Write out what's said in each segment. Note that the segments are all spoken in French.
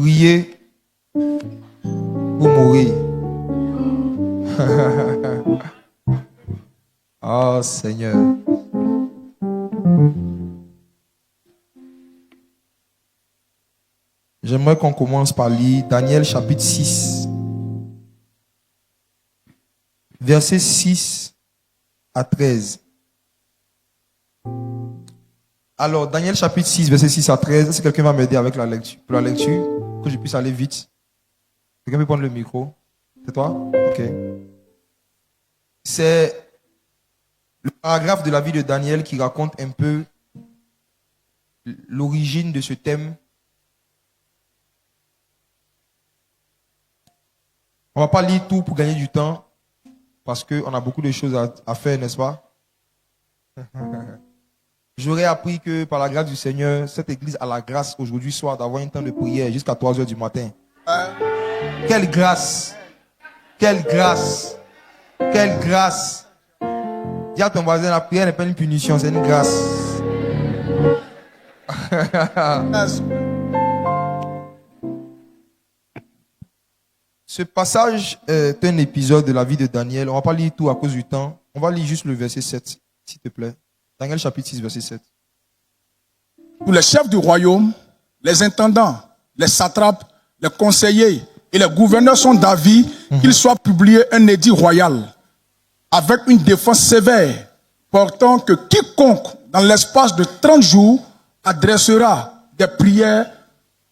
Prier ou mourir. Oh Seigneur. J'aimerais qu'on commence par lire Daniel chapitre 6. Versets 6 à 13. Alors, Daniel chapitre 6, verset 6 à 13. Est-ce que quelqu'un va m'aider avec la lecture? Pour la lecture, que je puisse aller vite. Quelqu'un peut prendre le micro? C'est toi? Ok. C'est le paragraphe de la vie de Daniel qui raconte un peu l'origine de ce thème. On ne va pas lire tout pour gagner du temps, parce qu'on a beaucoup de choses à faire, n'est-ce pas? J'aurais appris que par la grâce du Seigneur, cette église a la grâce aujourd'hui soir d'avoir un temps de prière jusqu'à 3 heures du matin. Quelle grâce! Quelle grâce! Quelle grâce! Dis à ton voisin, la prière n'est pas une punition, c'est une grâce. Ce passage est un épisode de la vie de Daniel. On ne va pas lire tout à cause du temps. On va lire juste le verset 7, s'il te plaît. Daniel chapitre 6, verset 7. Tous les chefs du royaume, les intendants, les satrapes, les conseillers et les gouverneurs sont d'avis qu'il soit publié un édit royal avec une défense sévère portant que quiconque, dans l'espace de 30 jours, adressera des prières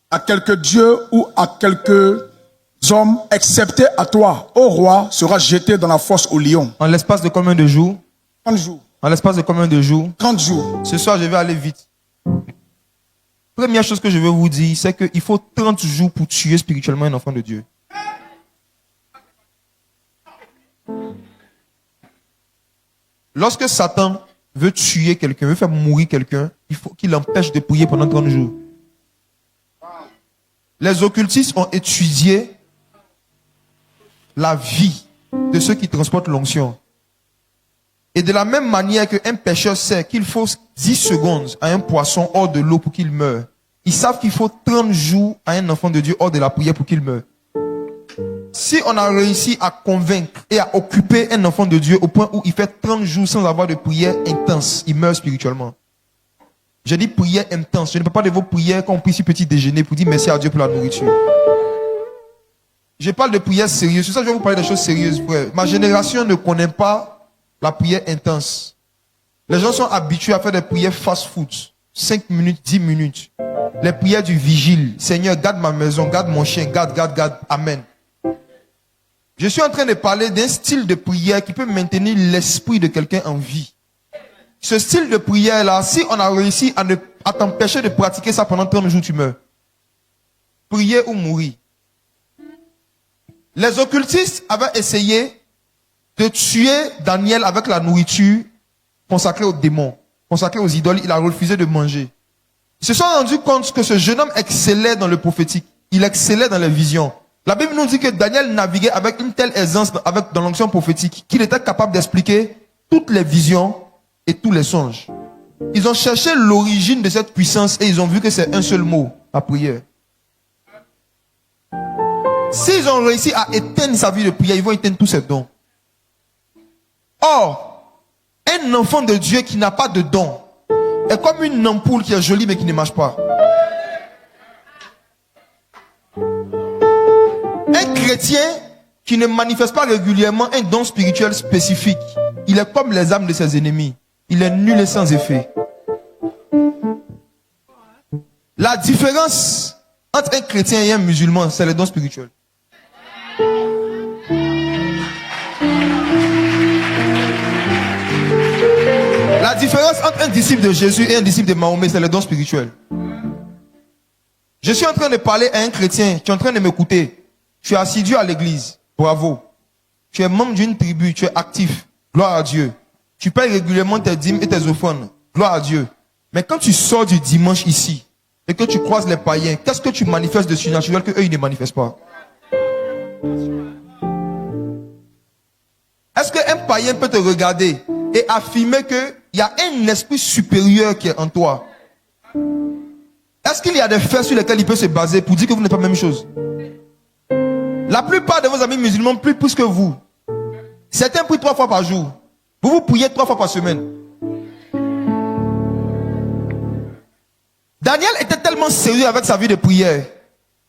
à quelque dieu ou à quelques hommes, excepté à toi, ô roi, sera jeté dans la fosse au lion. En l'espace de combien de jours? 30 jours. En l'espace de combien de jours? 30 jours. Ce soir, je vais aller vite. Première chose que je veux vous dire, c'est qu'il faut 30 jours pour tuer spirituellement un enfant de Dieu. Lorsque Satan veut tuer quelqu'un, veut faire mourir quelqu'un, il faut qu'il l'empêche de prier pendant 30 jours. Les occultistes ont étudié la vie de ceux qui transportent l'onction. Et de la même manière qu'un pêcheur sait qu'il faut 10 secondes à un poisson hors de l'eau pour qu'il meure, ils savent qu'il faut 30 jours à un enfant de Dieu hors de la prière pour qu'il meure. Si on a réussi à convaincre et à occuper un enfant de Dieu au point où il fait 30 jours sans avoir de prière intense, il meurt spirituellement. Je dis prière intense. Je ne parle pas de vos prières quand on prie sur petit déjeuner pour dire merci à Dieu pour la nourriture. Je parle de prière sérieuse. C'est ça que je vais vous parler des choses sérieuses, frère. Ma génération ne connaît pas la prière intense. Les gens sont habitués à faire des prières fast-food. 5 minutes, 10 minutes. Les prières du vigile. Seigneur, garde ma maison, garde mon chien, garde. Amen. Je suis en train de parler d'un style de prière qui peut maintenir l'esprit de quelqu'un en vie. Ce style de prière-là, si on a réussi à t'empêcher de pratiquer ça pendant 30 jours, tu meurs. Prier ou mourir. Les occultistes avaient essayé de tuer Daniel avec la nourriture consacrée aux démons, consacrée aux idoles. Il a refusé de manger. Ils se sont rendus compte que ce jeune homme excellait dans le prophétique. Il excellait dans les visions. La Bible nous dit que Daniel naviguait avec une telle aisance dans l'onction prophétique qu'il était capable d'expliquer toutes les visions et tous les songes. Ils ont cherché l'origine de cette puissance et ils ont vu que c'est un seul mot, la prière. S'ils ont réussi à éteindre sa vie de prière, ils vont éteindre tous ses dons. Or, un enfant de Dieu qui n'a pas de dons est comme une ampoule qui est jolie mais qui ne marche pas. Un chrétien qui ne manifeste pas régulièrement un don spirituel spécifique, il est comme les âmes de ses ennemis. Il est nul et sans effet. La différence entre un chrétien et un musulman, c'est le don spirituel. La différence entre un disciple de Jésus et un disciple de Mahomet, c'est le don spirituel. Je suis en train de parler à un chrétien, tu es en train de m'écouter. Tu es assidu à l'église, bravo. Tu es membre d'une tribu, tu es actif, gloire à Dieu. Tu payes régulièrement tes dîmes et tes offrandes, gloire à Dieu. Mais quand tu sors du dimanche ici, et que tu croises les païens, qu'est-ce que tu manifestes de surnaturel que eux ils ne manifestent pas? Est-ce qu'un païen peut te regarder et affirmer qu'il y a un esprit supérieur qui est en toi? Est-ce qu'il y a des faits sur lesquels il peut se baser pour dire que vous n'êtes pas la même chose? La plupart de vos amis musulmans prient plus que vous. Certains prient 3 fois par jour. Vous priez 3 fois par semaine. Daniel était tellement sérieux avec sa vie de prière.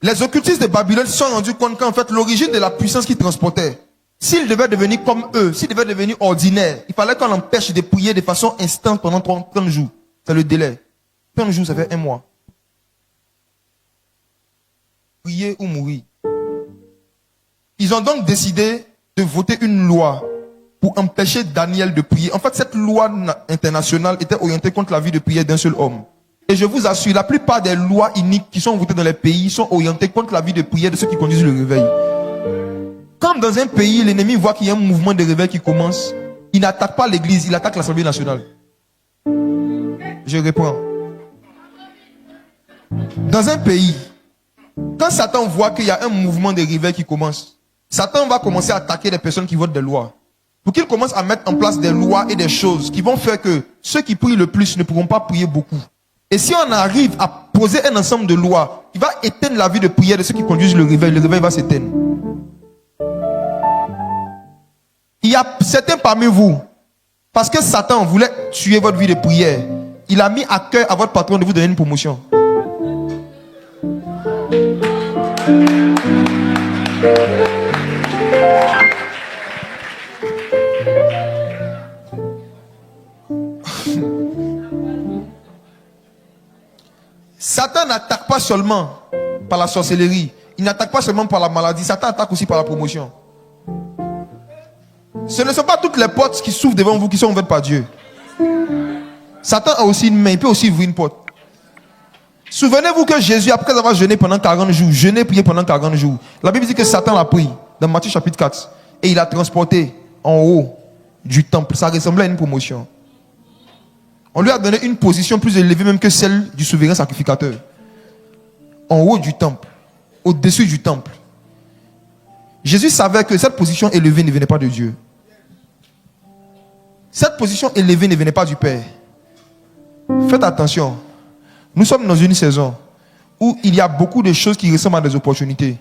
Les occultistes de Babylone se sont rendus compte qu'en fait, l'origine de la puissance qu'il transportait, s'il devait devenir comme eux, s'il devait devenir ordinaire, il fallait qu'on l'empêche de prier de façon instante pendant 30 jours. C'est le délai. 30 jours, ça fait 1 mois. Prier ou mourir. Ils ont donc décidé de voter une loi pour empêcher Daniel de prier. En fait, cette loi internationale était orientée contre la vie de prière d'un seul homme. Et je vous assure, la plupart des lois iniques qui sont votées dans les pays sont orientées contre la vie de prière de ceux qui conduisent le réveil. Quand dans un pays, l'ennemi voit qu'il y a un mouvement de réveil qui commence, il n'attaque pas l'église, il attaque l'Assemblée nationale. Je réponds. Dans un pays, quand Satan voit qu'il y a un mouvement de réveil qui commence, Satan va commencer à attaquer les personnes qui votent des lois. Pour qu'il commence à mettre en place des lois et des choses qui vont faire que ceux qui prient le plus ne pourront pas prier beaucoup. Et si on arrive à poser un ensemble de lois, il va éteindre la vie de prière de ceux qui conduisent le réveil va s'éteindre. Il y a certains parmi vous, parce que Satan voulait tuer votre vie de prière, il a mis à cœur à votre patron de vous donner une promotion. Satan n'attaque pas seulement par la sorcellerie, il n'attaque pas seulement par la maladie, Satan attaque aussi par la promotion. Ce ne sont pas toutes les portes qui s'ouvrent devant vous qui sont ouvertes par Dieu. Satan a aussi une main, il peut aussi ouvrir une porte. Souvenez-vous que Jésus, après avoir jeûné pendant 40 jours, prié pendant 40 jours, la Bible dit que Satan l'a pris dans Matthieu chapitre 4 et il l'a transporté en haut du temple. Ça ressemblait à une promotion. On lui a donné une position plus élevée même que celle du souverain sacrificateur. En haut du temple, au-dessus du temple. Jésus savait que cette position élevée ne venait pas de Dieu. Cette position élevée ne venait pas du Père. Faites attention. Nous sommes dans une saison où il y a beaucoup de choses qui ressemblent à des opportunités,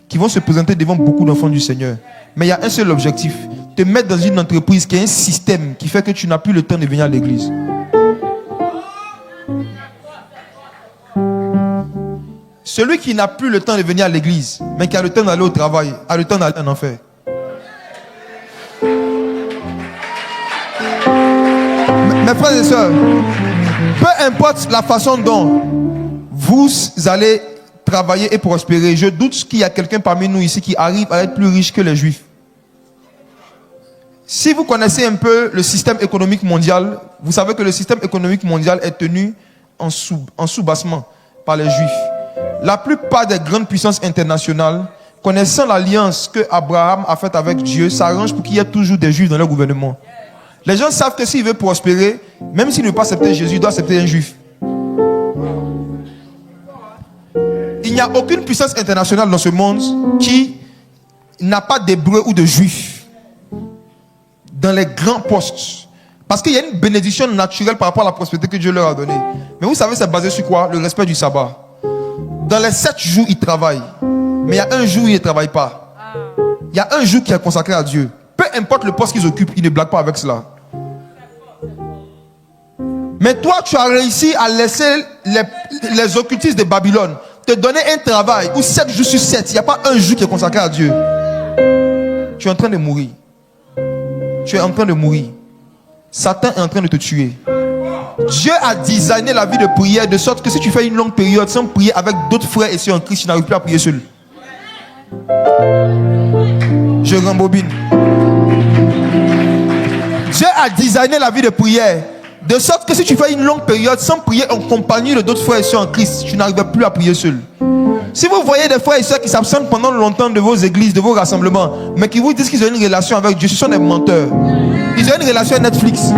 qui vont se présenter devant beaucoup d'enfants du Seigneur. Mais il y a un seul objectif, te mettre dans une entreprise qui a un système qui fait que tu n'as plus le temps de venir à l'église. Celui qui n'a plus le temps de venir à l'église, mais qui a le temps d'aller au travail, a le temps d'aller en enfer. Mes frères et sœurs, peu importe la façon dont vous allez travailler et prospérer, je doute qu'il y a quelqu'un parmi nous ici qui arrive à être plus riche que les Juifs. Si vous connaissez un peu le système économique mondial, vous savez que le système économique mondial est tenu en soubassement par les Juifs. La plupart des grandes puissances internationales, connaissant l'alliance que Abraham a faite avec Dieu, s'arrangent pour qu'il y ait toujours des Juifs dans leur gouvernement. Les gens savent que s'il veut prospérer, même s'il ne veut pas accepter Jésus, il doit accepter un Juif. Il n'y a aucune puissance internationale dans ce monde qui n'a pas d'Hébreux ou de Juifs dans les grands postes. Parce qu'il y a une bénédiction naturelle par rapport à la prospérité que Dieu leur a donnée. Mais vous savez, c'est basé sur quoi? Le respect du sabbat. Dans les 7 jours, ils travaillent. Mais il y a un jour où ils ne travaillent pas. Il y a un jour qui est consacré à Dieu. Peu importe le poste qu'ils occupent, ils ne blaguent pas avec cela. Mais toi, tu as réussi à laisser les occultistes de Babylone te donner un travail où 7 jours sur 7, il n'y a pas un jour qui est consacré à Dieu. Tu es en train de mourir. Tu es en train de mourir. Satan est en train de te tuer. Dieu a designé la vie de prière de sorte que si tu fais une longue période sans prier avec d'autres frères et sœurs en Christ, tu n'arrives plus à prier seul. Je rembobine. Dieu a designé la vie de prière de sorte que si tu fais une longue période sans prier en compagnie de d'autres frères et sœurs en Christ, tu n'arrives plus à prier seul. Si vous voyez des frères et sœurs qui s'absentent pendant longtemps de vos églises, de vos rassemblements, mais qui vous disent qu'ils ont une relation avec Dieu, ce sont des menteurs. Ils ont une relation à Netflix.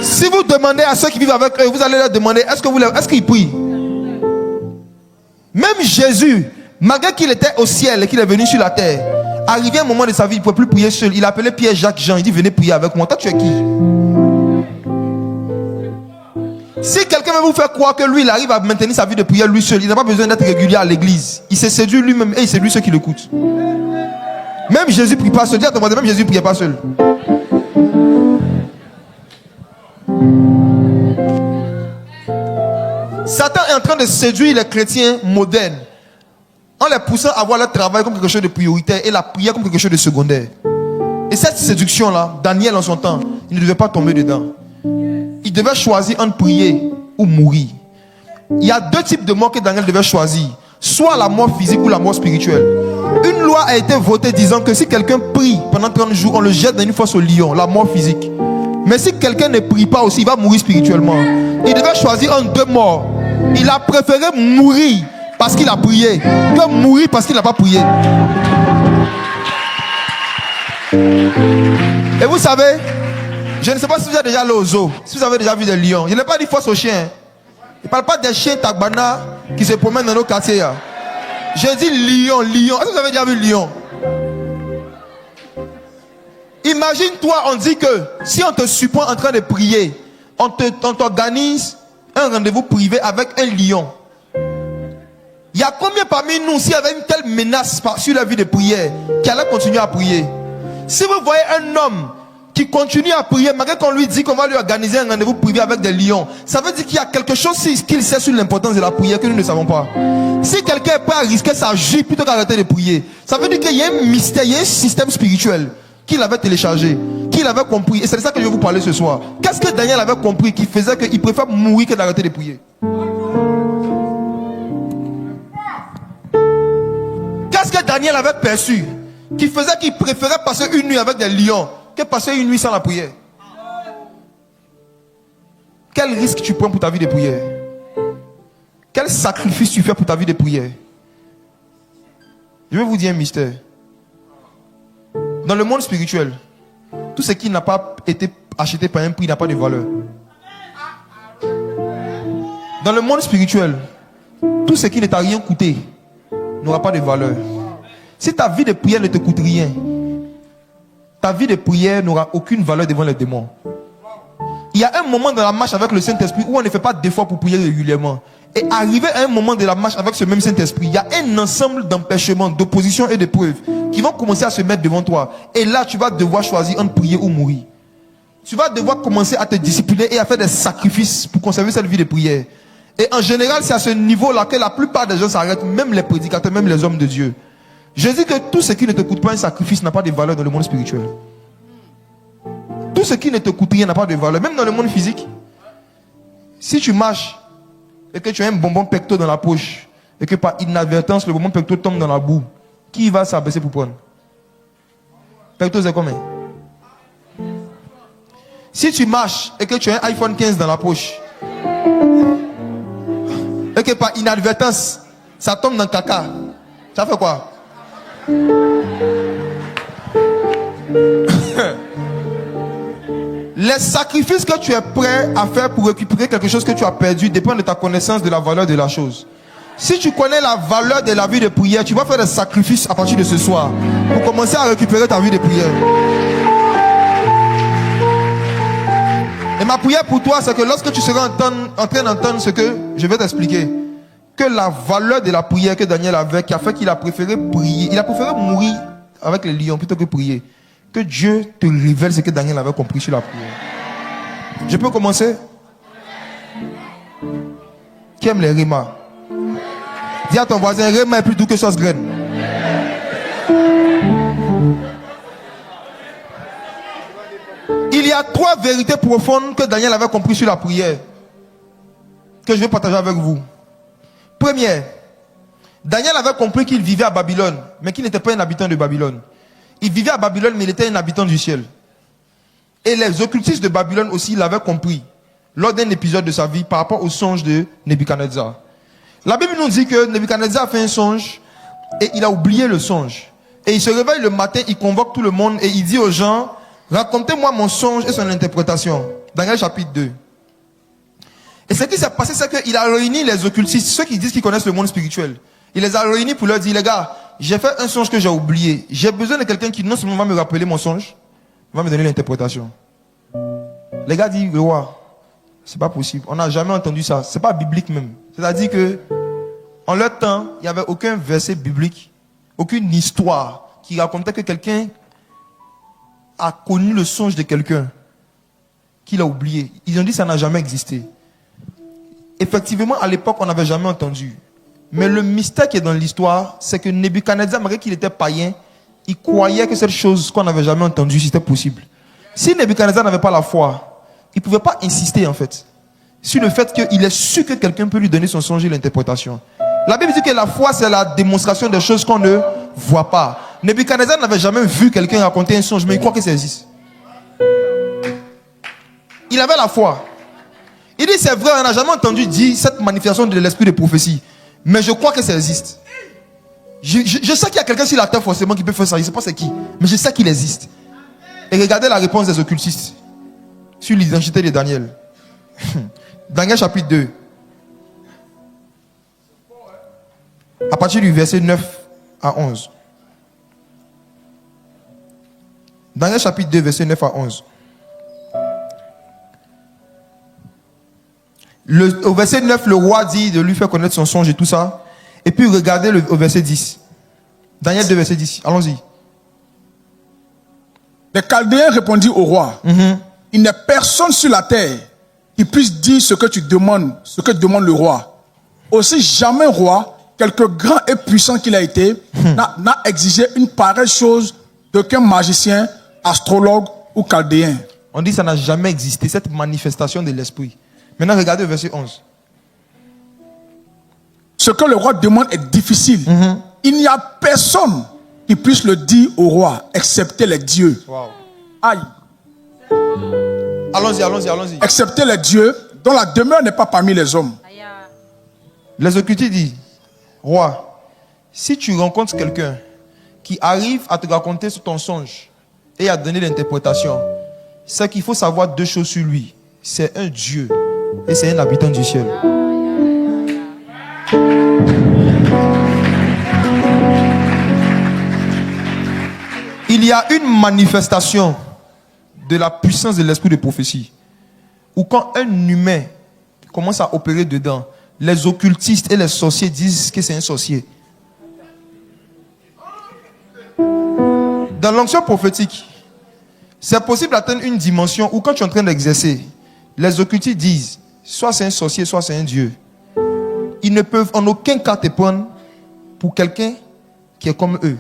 Si vous demandez à ceux qui vivent avec eux, vous allez leur demander est-ce qu'ils prient? Même Jésus, malgré qu'il était au ciel et qu'il est venu sur la terre, arrivé à un moment de sa vie, il ne pouvait plus prier seul. Il appelait Pierre, Jacques, Jean. Il dit venez prier avec moi. Toi, tu es qui? Si quelqu'un veut vous faire croire que lui, il arrive à maintenir sa vie de prière lui seul, il n'a pas besoin d'être régulier à l'église. Il se séduit lui-même et il séduit ceux qui l'écoutent. Même Jésus ne prie pas seul. Dis à ton voisin, même Jésus ne priait pas seul. Satan est en train de séduire les chrétiens modernes en les poussant à voir leur travail comme quelque chose de prioritaire et la prière comme quelque chose de secondaire. Et cette séduction-là, Daniel en son temps, il ne devait pas tomber dedans. Il devait choisir entre prier ou mourir. Il y a deux types de morts que Daniel devait choisir. Soit la mort physique ou la mort spirituelle. Une loi a été votée disant que si quelqu'un prie pendant 30 jours, on le jette dans une fosse au lion, la mort physique. Mais si quelqu'un ne prie pas aussi, il va mourir spirituellement. Il devait choisir entre deux morts. Il a préféré mourir parce qu'il a prié que mourir parce qu'il n'a pas prié. Et vous savez, je ne sais pas si vous avez déjà allé au zoo, si vous avez déjà vu des lions. Je n'ai pas dit force aux chiens. Je ne parle pas des chiens tagbana qui se promènent dans nos quartiers. J'ai dit lion, lion. Est-ce que vous avez déjà vu lion? Imagine-toi, on dit que si on te surprend en train de prier, on t'organise un rendez-vous privé avec un lion. Il y a combien parmi nous, s'il y avait une telle menace sur la vie de prière, qui allait continuer à prier? Si vous voyez un homme qui continue à prier, malgré qu'on lui dit qu'on va lui organiser un rendez-vous privé avec des lions, ça veut dire qu'il y a quelque chose qu'il sait sur l'importance de la prière que nous ne savons pas. Si quelqu'un est prêt à risquer sa vie plutôt qu'arrêter de prier, ça veut dire qu'il y a un mystère, il y a un système spirituel qu'il avait téléchargé, qu'il avait compris. Et c'est de ça que je vais vous parler ce soir. Qu'est-ce que Daniel avait compris qui faisait qu'il préfère mourir que d'arrêter de prier? Qu'est-ce que Daniel avait perçu qui faisait qu'il préférait passer une nuit avec des lions que passer une nuit sans la prière? Quel risque tu prends pour ta vie de prière? Quel sacrifice tu fais pour ta vie de prière? Je vais vous dire un mystère. Dans le monde spirituel, tout ce qui n'a pas été acheté par un prix n'a pas de valeur. Dans le monde spirituel, tout ce qui ne t'a rien coûté n'aura pas de valeur. Si ta vie de prière ne te coûte rien, ta vie de prière n'aura aucune valeur devant les démons. Il y a un moment dans la marche avec le Saint-Esprit où on ne fait pas d'efforts pour prier régulièrement. Et arrivé à un moment de la marche avec ce même Saint-Esprit, il y a un ensemble d'empêchements, d'oppositions et d'épreuves qui vont commencer à se mettre devant toi. Et là, tu vas devoir choisir entre prier ou mourir. Tu vas devoir commencer à te discipliner et à faire des sacrifices pour conserver cette vie de prière. Et en général, c'est à ce niveau-là que la plupart des gens s'arrêtent, même les prédicateurs, même les hommes de Dieu. Je dis que tout ce qui ne te coûte pas un sacrifice n'a pas de valeur dans le monde spirituel. Tout ce qui ne te coûte rien n'a pas de valeur, même dans le monde physique. Si tu marches et que tu as un bonbon pecto dans la poche et que par inadvertance le bonbon pecto tombe dans la boue, qui va s'abaisser pour prendre? Pecto c'est combien? Si tu marches et que tu as un iPhone 15 dans la poche et que par inadvertance ça tombe dans le caca, ça fait quoi? Les sacrifices que tu es prêt à faire pour récupérer quelque chose que tu as perdu dépendent de ta connaissance de la valeur de la chose. Si tu connais la valeur de la vie de prière, tu vas faire des sacrifices à partir de ce soir pour commencer à récupérer ta vie de prière. Et ma prière pour toi, c'est que lorsque tu seras en train d'entendre ce que je vais t'expliquer, que la valeur de la prière que Daniel avait, qui a fait qu'il a préféré prier, il a préféré mourir avec les lions plutôt que prier. Que Dieu te révèle ce que Daniel avait compris sur la prière. Je peux commencer? Qui aime les rémas? Dis à ton voisin, réma est plus doux que sauce graine. Il y a 3 vérités profondes que Daniel avait compris sur la prière, que je vais partager avec vous. Première, Daniel avait compris qu'il vivait à Babylone, mais qu'il n'était pas un habitant de Babylone. Il vivait à Babylone, mais il était un habitant du ciel. Et les occultistes de Babylone aussi l'avaient compris lors d'un épisode de sa vie par rapport au songe de Nebuchadnezzar. La Bible nous dit que Nebuchadnezzar a fait un songe et il a oublié le songe. Et il se réveille le matin, il convoque tout le monde et il dit aux gens, racontez-moi mon songe et son interprétation. Daniel chapitre 2. Et ce qui s'est passé, c'est qu'il a réuni les occultistes, ceux qui disent qu'ils connaissent le monde spirituel. Il les a réunis pour leur dire, les gars, j'ai fait un songe que j'ai oublié. J'ai besoin de quelqu'un qui non seulement va me rappeler mon songe, va me donner l'interprétation. Les gars disent, le roi, C'est pas possible. On n'a jamais entendu ça. C'est pas biblique même. C'est-à-dire que, en leur temps, il n'y avait aucun verset biblique, aucune histoire qui racontait que quelqu'un a connu le songe de quelqu'un qu'il a oublié. Ils ont dit que ça n'a jamais existé. Effectivement, à l'époque, on n'avait jamais entendu. Mais le mystère qui est dans l'histoire, c'est que Nebuchadnezzar, malgré qu'il était païen, il croyait que cette chose qu'on n'avait jamais entendue, c'était possible. Si Nebuchadnezzar n'avait pas la foi, il ne pouvait pas insister en fait sur le fait qu'il est sûr que quelqu'un peut lui donner son songe et l'interprétation. La Bible dit que la foi, c'est la démonstration des choses qu'on ne voit pas. Nebuchadnezzar n'avait jamais vu quelqu'un raconter un songe, mais il croit que ça existe. Il avait la foi. Il dit, c'est vrai, on n'a jamais entendu dire cette manifestation de l'esprit de prophétie, mais je crois que ça existe. Je sais qu'il y a quelqu'un sur la terre forcément qui peut faire ça, je ne sais pas c'est qui, mais je sais qu'il existe. Et regardez la réponse des occultistes sur l'identité de Daniel. Daniel chapitre 2. À partir du verset 9 à 11. Daniel chapitre 2, verset 9 à 11. Au verset 9, le roi dit de lui faire connaître son songe et tout ça. Et puis regardez au verset 10. Daniel 2, verset 10. Allons-y. Les Chaldéens répondirent au roi. Il n'y a personne sur la terre qui puisse dire ce que tu demandes, ce que demande le roi. Aussi jamais roi, quelque grand et puissant qu'il a été, n'a exigé une pareille chose d'aucun magicien, astrologue ou chaldéen. On dit que ça n'a jamais existé, cette manifestation de l'esprit. Maintenant, regardez le verset 11. Ce que le roi demande est difficile. Il n'y a personne qui puisse le dire au roi, excepté les dieux. Wow. Aïe. Allons-y. Excepté les dieux, dont la demeure n'est pas parmi les hommes. Les occultistes disent, roi, si tu rencontres quelqu'un qui arrive à te raconter ton songe et à donner l'interprétation, c'est qu'il faut savoir deux choses sur lui. C'est un Dieu et c'est un habitant du ciel. Il y a une manifestation de la puissance de l'esprit de prophétie où quand un humain commence à opérer dedans, les occultistes et les sorciers disent que c'est un sorcier. Dans l'onction prophétique, c'est possible d'atteindre une dimension où quand tu es en train d'exercer, les occultistes disent soit c'est un sorcier, soit c'est un dieu. Ils ne peuvent en aucun cas te prendre pour quelqu'un qui est comme eux.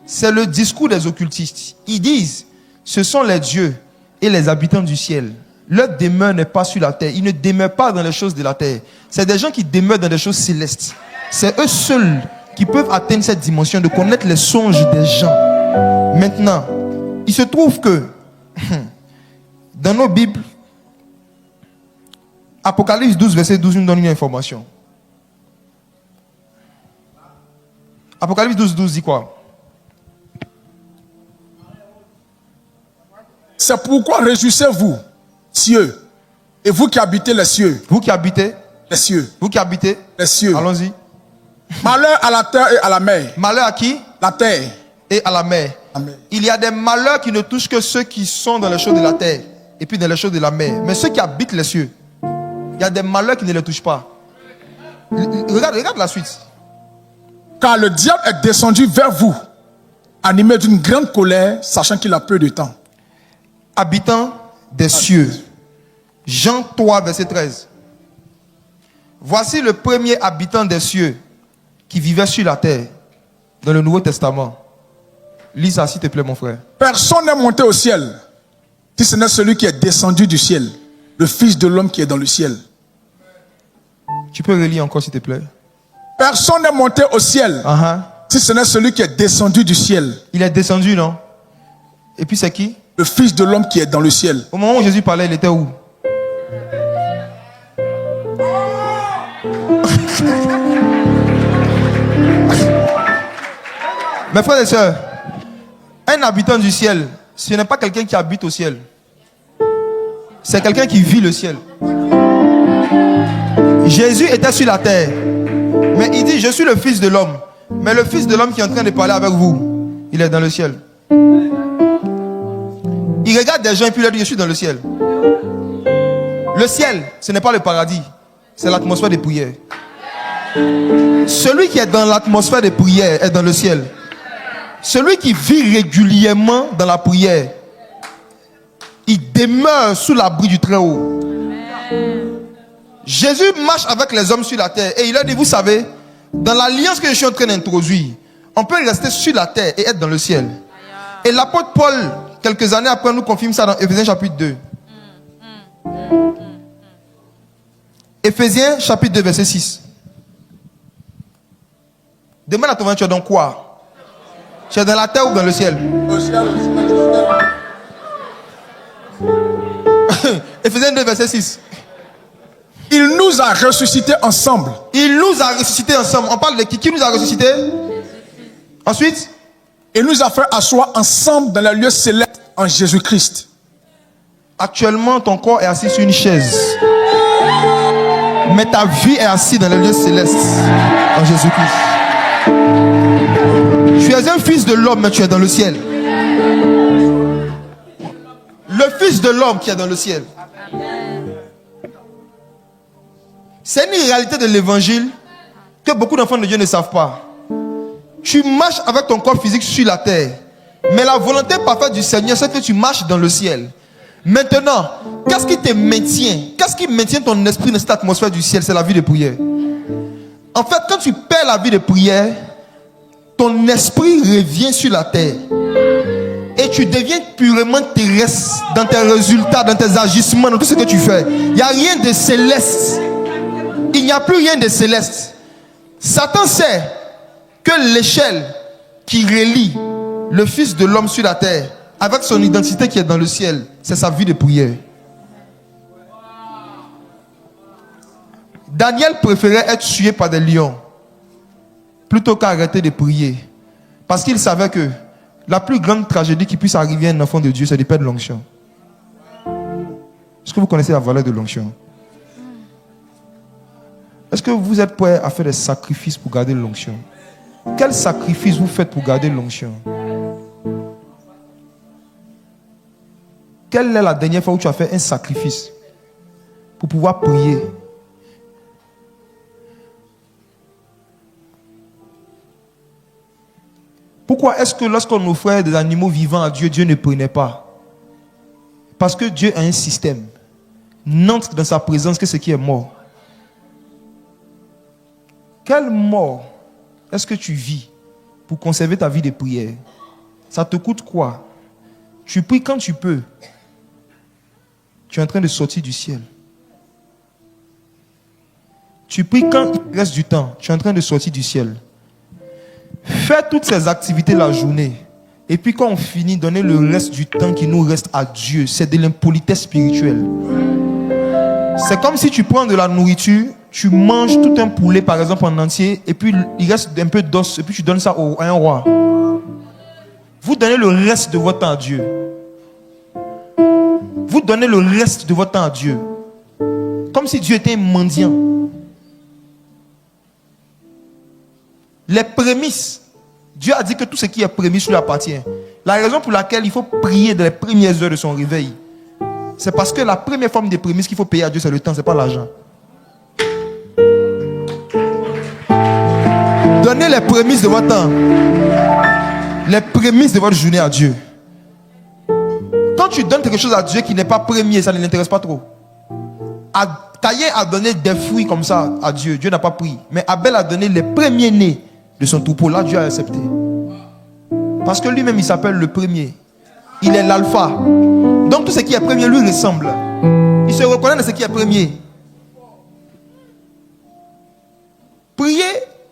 C'est le discours des occultistes. Ils disent ce sont les dieux et les habitants du ciel. Leur demeure n'est pas sur la terre. Ils ne demeurent pas dans les choses de la terre. C'est des gens qui demeurent dans des choses célestes. C'est eux seuls qui peuvent atteindre cette dimension de connaître les songes des gens. Maintenant, il se trouve que dans nos Bibles, Apocalypse 12, verset 12 nous donne une information. Apocalypse 12, 12 dit quoi? C'est pourquoi réjouissez-vous, cieux, et vous qui habitez les cieux. Vous qui habitez les cieux. Vous qui habitez les cieux. Allons-y. Malheur à la terre et à la mer. Malheur à qui? La terre. Et à la mer. Amen. Il y a des malheurs qui ne touchent que ceux qui sont dans les choses de la terre et puis dans les choses de la mer. Mais ceux qui habitent les cieux, il y a des malheurs qui ne les touchent pas. Regarde la suite. Car le diable est descendu vers vous, animé d'une grande colère, sachant qu'il a peu de temps. Habitants des cieux. Jean 3, verset 13. Voici le premier habitant des cieux qui vivait sur la terre dans le Nouveau Testament. Lis ça s'il te plaît mon frère. Personne n'est monté au ciel, si ce n'est celui qui est descendu du ciel, le Fils de l'homme qui est dans le ciel. Tu peux relire encore s'il te plaît. Personne n'est monté au ciel, si ce n'est celui qui est descendu du ciel. Il est descendu, non? Et puis c'est qui? Le Fils de l'homme qui est dans le ciel. Au moment où Jésus parlait, il était où? Mes frères et sœurs, un habitant du ciel, ce n'est pas quelqu'un qui habite au ciel. C'est quelqu'un qui vit le ciel. Jésus était sur la terre. Mais il dit, je suis le Fils de l'homme. Mais le Fils de l'homme qui est en train de parler avec vous, il est dans le ciel. Il regarde des gens et puis il leur dit, je suis dans le ciel. Le Le ciel, ce n'est pas le paradis. C'est l'atmosphère de prière. Celui qui est dans l'atmosphère de prière est dans le ciel. Celui qui vit régulièrement dans la prière, il demeure sous l'abri du Très-Haut. Jésus marche avec les hommes sur la terre et il leur dit, vous savez, dans l'alliance que je suis en train d'introduire, on peut rester sur la terre et être dans le ciel. Et l'apôtre Paul, quelques années après, nous confirme ça dans Éphésiens chapitre 2. Éphésiens chapitre 2, verset 6. Demande à ton voisin, tu es dans quoi? Tu es dans la terre ou dans le ciel? Éphésiens 2, verset 6. Il nous a ressuscités ensemble. Il nous a ressuscités ensemble. On parle de qui? Qui nous a ressuscités? Ensuite, Il nous a fait asseoir ensemble dans les lieux célestes en Jésus-Christ. actuellement, ton corps est assis sur une chaise. Mais ta vie est assise dans les lieux célestes en Jésus-Christ. Tu es un fils de l'homme, mais tu es dans le ciel. Le fils de l'homme qui est dans le ciel. C'est une réalité de l'évangile que beaucoup d'enfants de Dieu ne savent pas. Tu marches avec ton corps physique sur la terre, mais la volonté parfaite du Seigneur, c'est que tu marches dans le ciel. Maintenant, qu'est-ce qui te maintient? Qu'est-ce qui maintient ton esprit dans cette atmosphère du ciel? C'est la vie de prière. En fait, quand tu perds la vie de prière, ton esprit revient sur la terre. Et tu deviens purement terrestre dans tes résultats, dans tes agissements, dans tout ce que tu fais. Il n'y a rien de céleste. Il n'y a plus rien de céleste. Satan sait que l'échelle qui relie le Fils de l'homme sur la terre avec son identité qui est dans le ciel, c'est sa vie de prière. Daniel préférait être tué par des lions plutôt qu'arrêter de prier. Parce qu'il savait que la plus grande tragédie qui puisse arriver à un enfant de Dieu, c'est de perdre l'onction. Est-ce que vous connaissez la valeur de l'onction? Est-ce que vous êtes prêts à faire des sacrifices pour garder l'onction? Quel sacrifice vous faites pour garder l'onction? Quelle est la dernière fois où tu as fait un sacrifice pour pouvoir prier? Pourquoi est-ce que lorsqu'on offrait des animaux vivants à Dieu, Dieu ne prenait pas? Parce que Dieu a un système. N'entre dans sa présence que ce qui est mort. Quelle mort est-ce que tu vis pour conserver ta vie de prière? Ça te coûte quoi? Tu pries quand tu peux. Tu es en train de sortir du ciel. Tu pries quand il reste du temps. Tu es en train de sortir du ciel. Fais toutes ces activités la journée. Et puis quand on finit, donner le reste du temps qui nous reste à Dieu. C'est de l'impolitesse spirituelle. C'est comme si tu prends de la nourriture, tu manges tout un poulet par exemple en entier, et puis il reste un peu d'os, et puis tu donnes ça à un roi. Vous donnez le reste de votre temps à Dieu. Vous donnez le reste de votre temps à Dieu. Comme si Dieu était un mendiant. Les prémices. Dieu a dit que tout ce qui est prémisse lui appartient. La raison pour laquelle il faut prier dans les premières heures de son réveil, c'est parce que la première forme de prémisse qu'il faut payer à Dieu, c'est le temps, c'est pas l'argent. Donnez les prémices de votre temps. Les prémices de votre journée à Dieu. Quand tu donnes quelque chose à Dieu qui n'est pas premier, ça ne l'intéresse pas trop. Caïn a donné des fruits comme ça à Dieu. Dieu n'a pas pris. Mais Abel a donné les premiers-nés de son troupeau. Là, Dieu a accepté. Parce que lui-même, il s'appelle le premier. Il est l'alpha. Donc tout ce qui est premier lui ressemble. Il se reconnaît dans ce qui est premier. Prier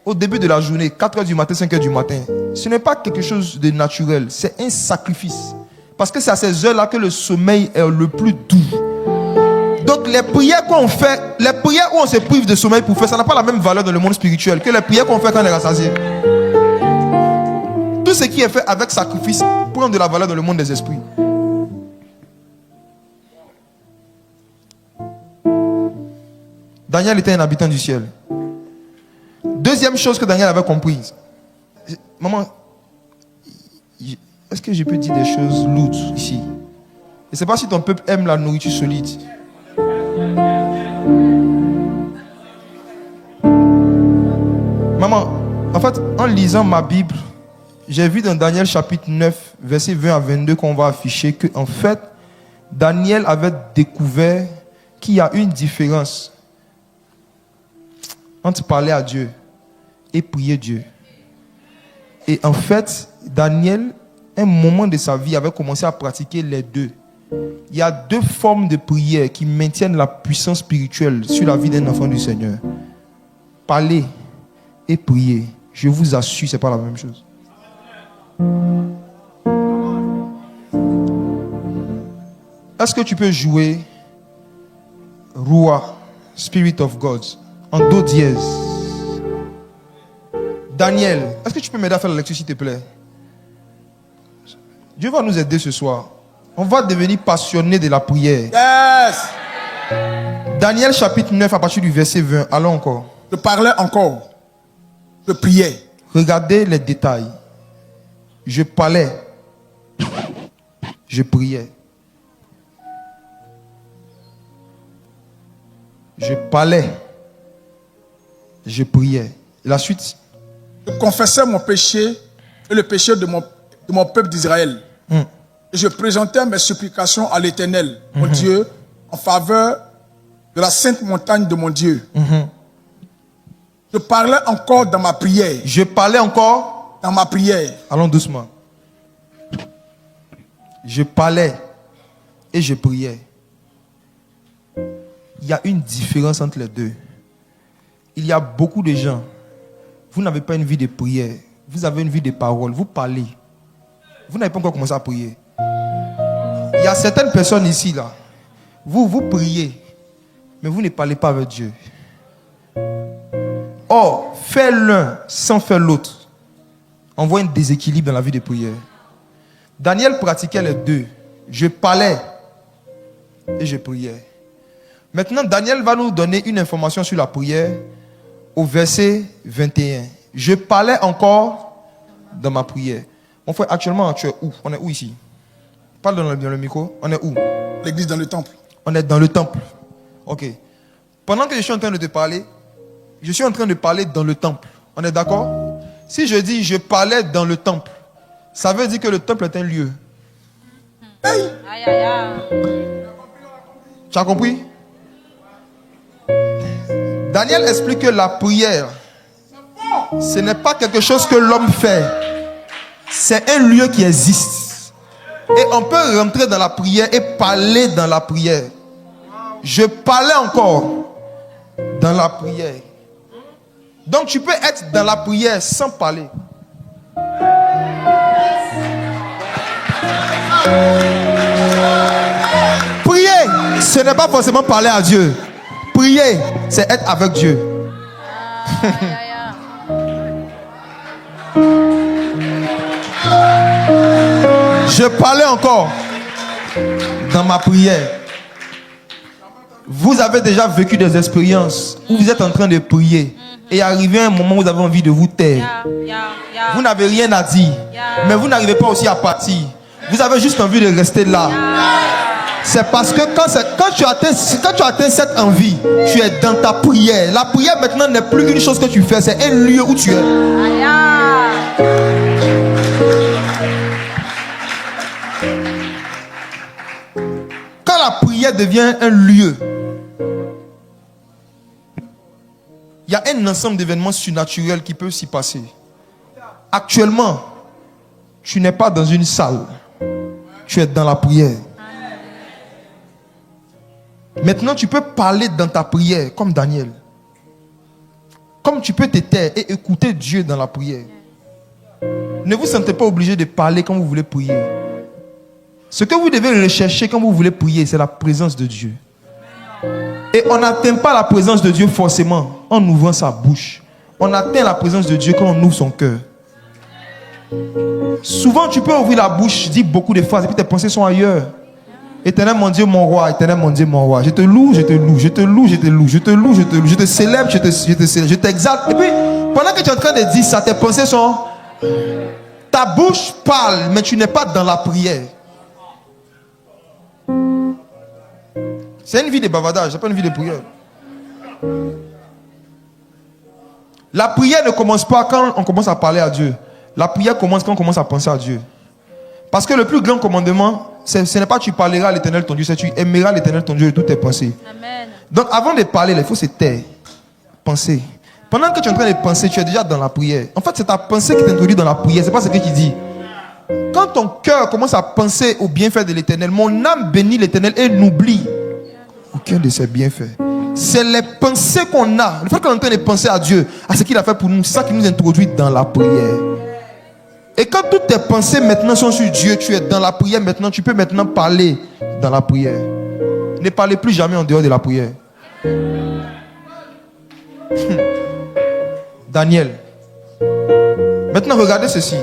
au début de la journée, 4h du matin, 5h du matin, ce n'est pas quelque chose de naturel. C'est un sacrifice. Parce que c'est à ces heures-là que le sommeil est le plus doux. Donc les prières qu'on fait, les prières où on se prive de sommeil pour faire, ça n'a pas la même valeur dans le monde spirituel que les prières qu'on fait quand on est rassasié. Tout ce qui est fait avec sacrifice prend de la valeur dans le monde des esprits. Daniel était un habitant du ciel. Deuxième chose que Daniel avait comprise. Maman, est-ce que je peux dire des choses lourdes ici? Je ne sais pas si ton peuple aime la nourriture solide. Maman, en fait, en lisant ma Bible, j'ai vu dans Daniel chapitre 9, verset 20 à 22 qu'on va afficher que, en fait, Daniel avait découvert qu'il y a une différence entre parler à Dieu et prier Dieu. Et en fait, Daniel, un moment de sa vie, avait commencé à pratiquer les deux. Il y a deux formes de prière qui maintiennent la puissance spirituelle sur la vie d'un enfant du Seigneur. Parler et prier. Je vous assure, ce n'est pas la même chose. Est-ce que tu peux jouer Roi, Spirit of God, en do dièse? Daniel, est-ce que tu peux m'aider à faire la lecture s'il te plaît? Dieu va nous aider ce soir. On va devenir passionné de la prière. Yes. Daniel chapitre 9 à partir du verset 20. Allons encore. Je parlais encore. Je priais. Regardez les détails. Je parlais. Je priais. Je parlais. Je priais. Et la suite. Je confessais mon péché et le péché de mon peuple d'Israël. Et je présentais mes supplications à l'Éternel, mon Dieu, en faveur de la sainte montagne de mon Dieu. Je parlais encore dans ma prière. Je parlais encore dans ma prière. Allons doucement. Je parlais et je priais. Il y a une différence entre les deux. Il y a beaucoup de gens. Vous n'avez pas une vie de prière. Vous avez une vie de parole. Vous parlez. Vous n'avez pas encore commencé à prier. Il y a certaines personnes ici, là. Vous priez, mais vous ne parlez pas avec Dieu. Or, faire l'un sans faire l'autre envoie un déséquilibre dans la vie de prière. Daniel pratiquait les deux. Je parlais et je priais. Maintenant, Daniel va nous donner une information sur la prière au verset 21. Je parlais encore dans ma prière. Mon frère, actuellement, tu es où? On est où ici? Parle dans le micro. On est où? L'église dans le temple. On est dans le temple. Ok. Pendant que je suis en train de te parler, je suis en train de parler dans le temple. On est d'accord? Si je dis je parlais dans le temple, ça veut dire que le temple est un lieu. Hey! Aïe, aïe, aïe. Tu as compris? Daniel explique que la prière, ce n'est pas quelque chose que l'homme fait. C'est un lieu qui existe. Et on peut rentrer dans la prière et parler dans la prière. Je parlais encore dans la prière. Donc tu peux être dans la prière sans parler. Prier, ce n'est pas forcément parler à Dieu. Prier, c'est être avec Dieu. Je parlais encore dans ma prière. Vous avez déjà vécu des expériences où vous êtes en train de prier et arrivé à un moment où vous avez envie de vous taire. Vous n'avez rien à dire, mais vous n'arrivez pas aussi à partir. Vous avez juste envie de rester là. C'est parce que quand tu atteins cette envie, tu es dans ta prière. La prière maintenant n'est plus une chose que tu fais, c'est un lieu où tu es. Quand la prière devient un lieu, il y a un ensemble d'événements surnaturels qui peuvent s'y passer. Actuellement, tu n'es pas dans une salle, tu es dans la prière. Maintenant, tu peux parler dans ta prière comme Daniel. Comme tu peux te taire et écouter Dieu dans la prière. Ne vous sentez pas obligé de parler quand vous voulez prier. Ce que vous devez rechercher quand vous voulez prier, c'est la présence de Dieu. Et on n'atteint pas la présence de Dieu forcément en ouvrant sa bouche. On atteint la présence de Dieu quand on ouvre son cœur. Souvent, tu peux ouvrir la bouche, dire beaucoup de phrases et puis tes pensées sont ailleurs. Éternel mon Dieu, mon roi, éternel mon Dieu, mon roi. Je te loue, je te loue, je te loue, je te loue, je te loue, je te loue, je te célèbre, je te célèbre, je t'exalte. Et puis, pendant que tu es en train de dire ça, tes pensées sont... Ta bouche parle, mais tu n'es pas dans la prière. C'est une vie de bavardage, c'est pas une vie de prière. La prière ne commence pas quand on commence à parler à Dieu. La prière commence quand on commence à penser à Dieu. Parce que le plus grand commandement, ce n'est pas tu parleras à l'Éternel ton Dieu, c'est tu aimeras l'Éternel ton Dieu de toutes tes pensées. Amen. Donc avant de parler, il faut se taire. Penser. Pendant que tu es en train de penser, tu es déjà dans la prière. En fait, c'est ta pensée qui t'introduit dans la prière. C'est pas ce que tu dis. Quand ton cœur commence à penser aux bienfaits de l'Éternel, mon âme bénit l'Éternel et n'oublie aucun de ses bienfaits. C'est les pensées qu'on a. Le fait qu'on est en train de penser à Dieu, à ce qu'il a fait pour nous, c'est ça qui nous introduit dans la prière. Et quand toutes tes pensées maintenant sont sur Dieu, tu es dans la prière maintenant, tu peux maintenant parler dans la prière. Ne parlez plus jamais en dehors de la prière. Daniel. Maintenant, regardez ceci.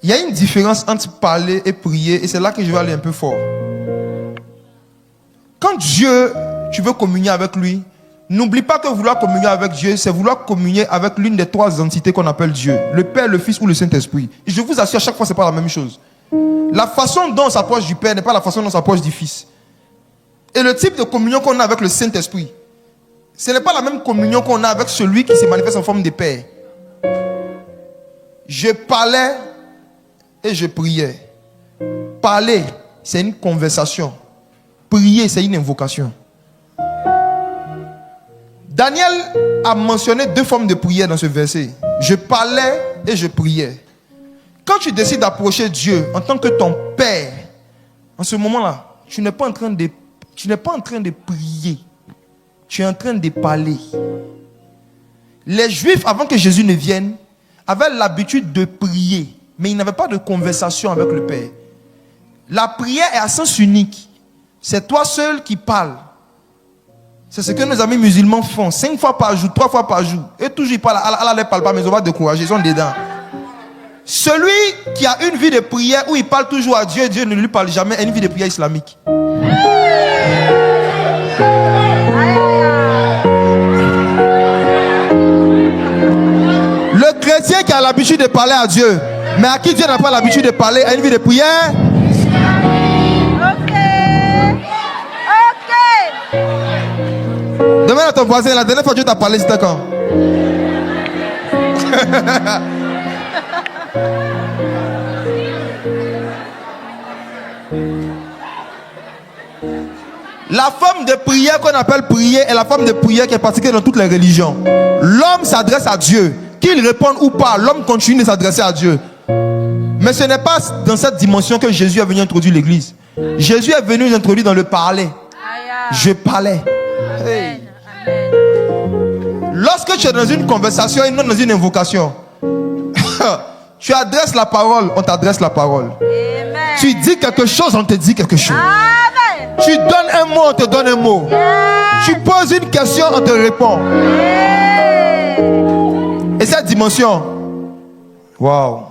Il y a une différence entre parler et prier, et c'est là que je vais aller un peu fort. Quand Dieu, tu veux communier avec lui, n'oublie pas que vouloir communier avec Dieu, c'est vouloir communier avec l'une des trois entités qu'on appelle Dieu. Le Père, le Fils ou le Saint-Esprit. Et je vous assure, à chaque fois, ce n'est pas la même chose. La façon dont on s'approche du Père n'est pas la façon dont on s'approche du Fils. Et le type de communion qu'on a avec le Saint-Esprit, ce n'est pas la même communion qu'on a avec celui qui se manifeste en forme de Père. Je parlais et je priais. Parler, c'est une conversation. Prier, c'est une invocation. Daniel a mentionné deux formes de prière dans ce verset. Je parlais et je priais. Quand tu décides d'approcher Dieu en tant que ton Père, en ce moment-là, tu n'es pas en train de prier. Tu es en train de parler. Les Juifs, avant que Jésus ne vienne, avaient l'habitude de prier, mais ils n'avaient pas de conversation avec le Père. La prière est à sens unique. C'est toi seul qui parles. C'est ce que nos amis musulmans font 5 fois par jour, 3 fois par jour. Et toujours ils parlent. Allah ne les parle pas, mais ils vont décourager. Ils sont dedans. Celui qui a une vie de prière où il parle toujours à Dieu, Dieu ne lui parle jamais, une vie de prière islamique. Le chrétien qui a l'habitude de parler à Dieu, mais à qui Dieu n'a pas l'habitude de parler, à une vie de prière. Demande à ton voisin, la dernière fois que Dieu t'a parlé, c'était quand? La forme de prière qu'on appelle prière est la forme de prière qui est pratiquée dans toutes les religions. L'homme s'adresse à Dieu. Qu'il réponde ou pas, l'homme continue de s'adresser à Dieu. Mais ce n'est pas dans cette dimension que Jésus est venu introduire l'église. Jésus est venu nous introduire dans le parler. Je parlais. Hey. Lorsque tu es dans une conversation et non dans une invocation, tu adresses la parole, on t'adresse la parole. Amen. Tu dis quelque chose, on te dit quelque chose. Amen. Tu donnes un mot, on te donne un mot. Yeah. Tu poses une question, on te répond. Yeah. Et cette dimension, waouh.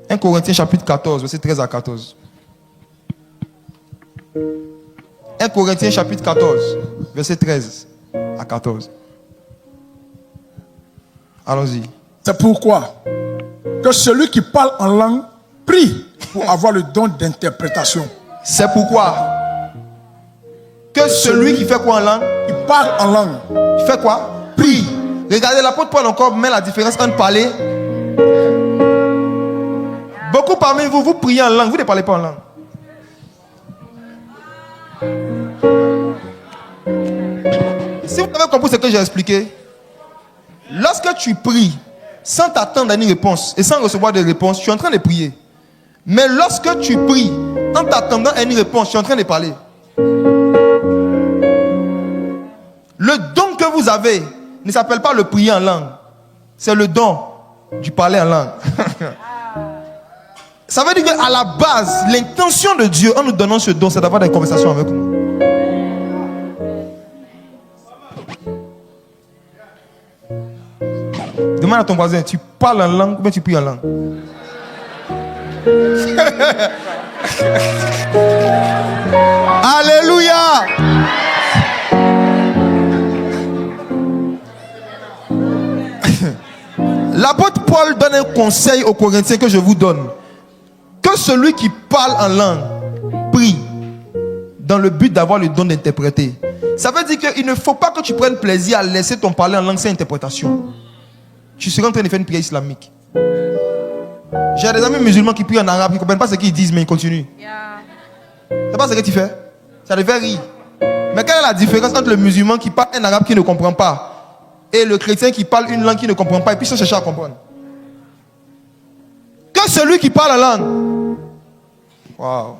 1 Corinthiens chapitre 14, verset 13 à 14. 1 Corinthiens chapitre 14, verset 13 à 14. Allons-y. C'est pourquoi que celui qui parle en langue prie pour avoir le don d'interprétation. C'est pourquoi que celui qui fait quoi en langue? Il parle en langue. Il fait quoi? Prie. Regardez, l'apôtre Paul encore met la différence entre parler. Beaucoup parmi vous, vous priez en langue, vous ne parlez pas en langue. Si vous avez compris ce que j'ai expliqué, lorsque tu pries sans t'attendre à une réponse et sans recevoir de réponse, tu es en train de prier. Mais lorsque tu pries en t'attendant à une réponse, tu es en train de parler. Le don que vous avez ne s'appelle pas le prier en langue. C'est le don du parler en langue. Ça veut dire qu'à la base, l'intention de Dieu en nous donnant ce don, c'est d'avoir des conversations avec nous. Demande à ton voisin, tu parles en langue ou bien tu pries en langue? Alléluia! L'apôtre Paul donne un conseil aux Corinthiens que je vous donne. Que celui qui parle en langue prie. dans le but d'avoir le don d'interpréter. Ça veut dire qu'il ne faut pas que tu prennes plaisir à laisser ton parler en langue sans interprétation. Tu seras en train de faire une prière islamique. J'ai des amis musulmans qui prient en arabe, qui ne comprennent pas ce qu'ils disent, mais ils continuent. C'est pas ce que tu fais. Ça devait rire. Mais quelle est la différence entre le musulman qui parle un arabe qui ne comprend pas et le chrétien qui parle une langue qui ne comprend pas et puis se chercher à comprendre? Que celui qui parle la langue. Waouh.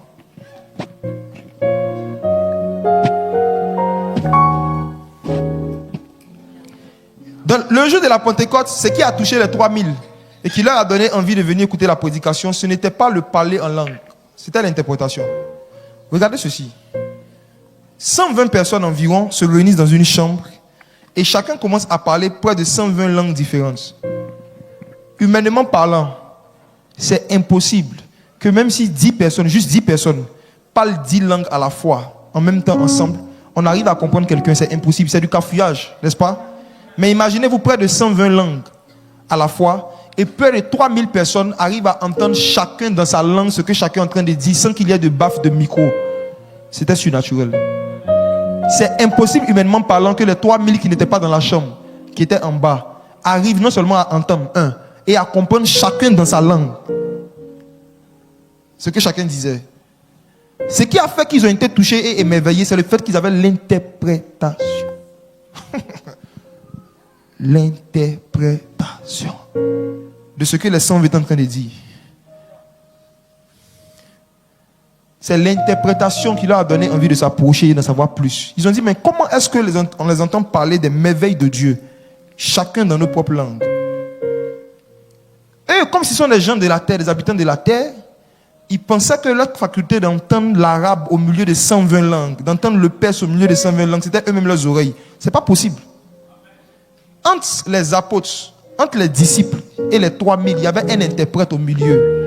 Dans le jour de la Pentecôte, ce qui a touché les 3000 et qui leur a donné envie de venir écouter la prédication, ce n'était pas le parler en langue, c'était l'interprétation. Regardez ceci. 120 personnes environ se réunissent dans une chambre et chacun commence à parler près de 120 langues différentes. Humainement parlant, c'est impossible que même si 10 personnes, juste 10 personnes, parlent 10 langues à la fois, en même temps, ensemble, on arrive à comprendre quelqu'un. C'est impossible, c'est du cafouillage, n'est-ce pas? Mais imaginez-vous près de 120 langues à la fois et près de 3000 personnes arrivent à entendre chacun dans sa langue ce que chacun est en train de dire sans qu'il y ait de baffe de micro. C'était surnaturel. C'est impossible humainement parlant que les 3000 qui n'étaient pas dans la chambre, qui étaient en bas, arrivent non seulement à entendre et à comprendre chacun dans sa langue ce que chacun disait. Ce qui a fait qu'ils ont été touchés et émerveillés, c'est le fait qu'ils avaient l'interprétation. L'interprétation de ce que les 120 étaient en train de dire. C'est l'interprétation qui leur a donné envie de s'approcher et d'en savoir plus. Ils ont dit, mais comment est-ce que on les entend parler des merveilles de Dieu, chacun dans nos propres langues? Et comme ce sont des gens de la terre, des habitants de la terre, ils pensaient que leur faculté d'entendre l'arabe au milieu de 120 langues, d'entendre le perse au milieu de 120 langues, c'était eux-mêmes leurs oreilles. Ce n'est pas possible. Entre les apôtres, entre les disciples et les 3000, il y avait un interprète au milieu.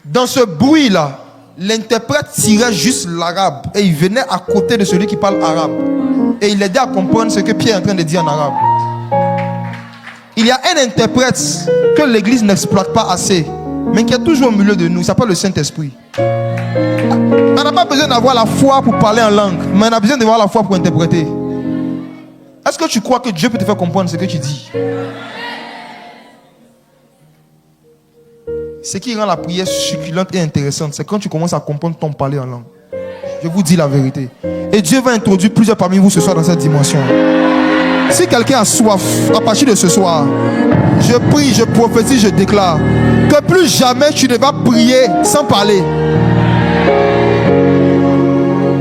Dans ce bruit-là, l'interprète tirait juste l'arabe et il venait à côté de celui qui parle arabe. Et il aidait à comprendre ce que Pierre est en train de dire en arabe. Il y a un interprète que l'Église n'exploite pas assez, mais qui est toujours au milieu de nous. Il s'appelle le Saint-Esprit. On n'a pas besoin d'avoir la foi pour parler en langue, mais on a besoin d'avoir la foi pour interpréter. Est-ce que tu crois que Dieu peut te faire comprendre ce que tu dis? Ce qui rend la prière succulente et intéressante, c'est quand tu commences à comprendre ton parler en langue. Je vous dis la vérité. Et Dieu va introduire plusieurs parmi vous ce soir dans cette dimension. Si quelqu'un a soif, à partir de ce soir, je prie, je prophétise, je déclare que plus jamais tu ne vas prier sans parler.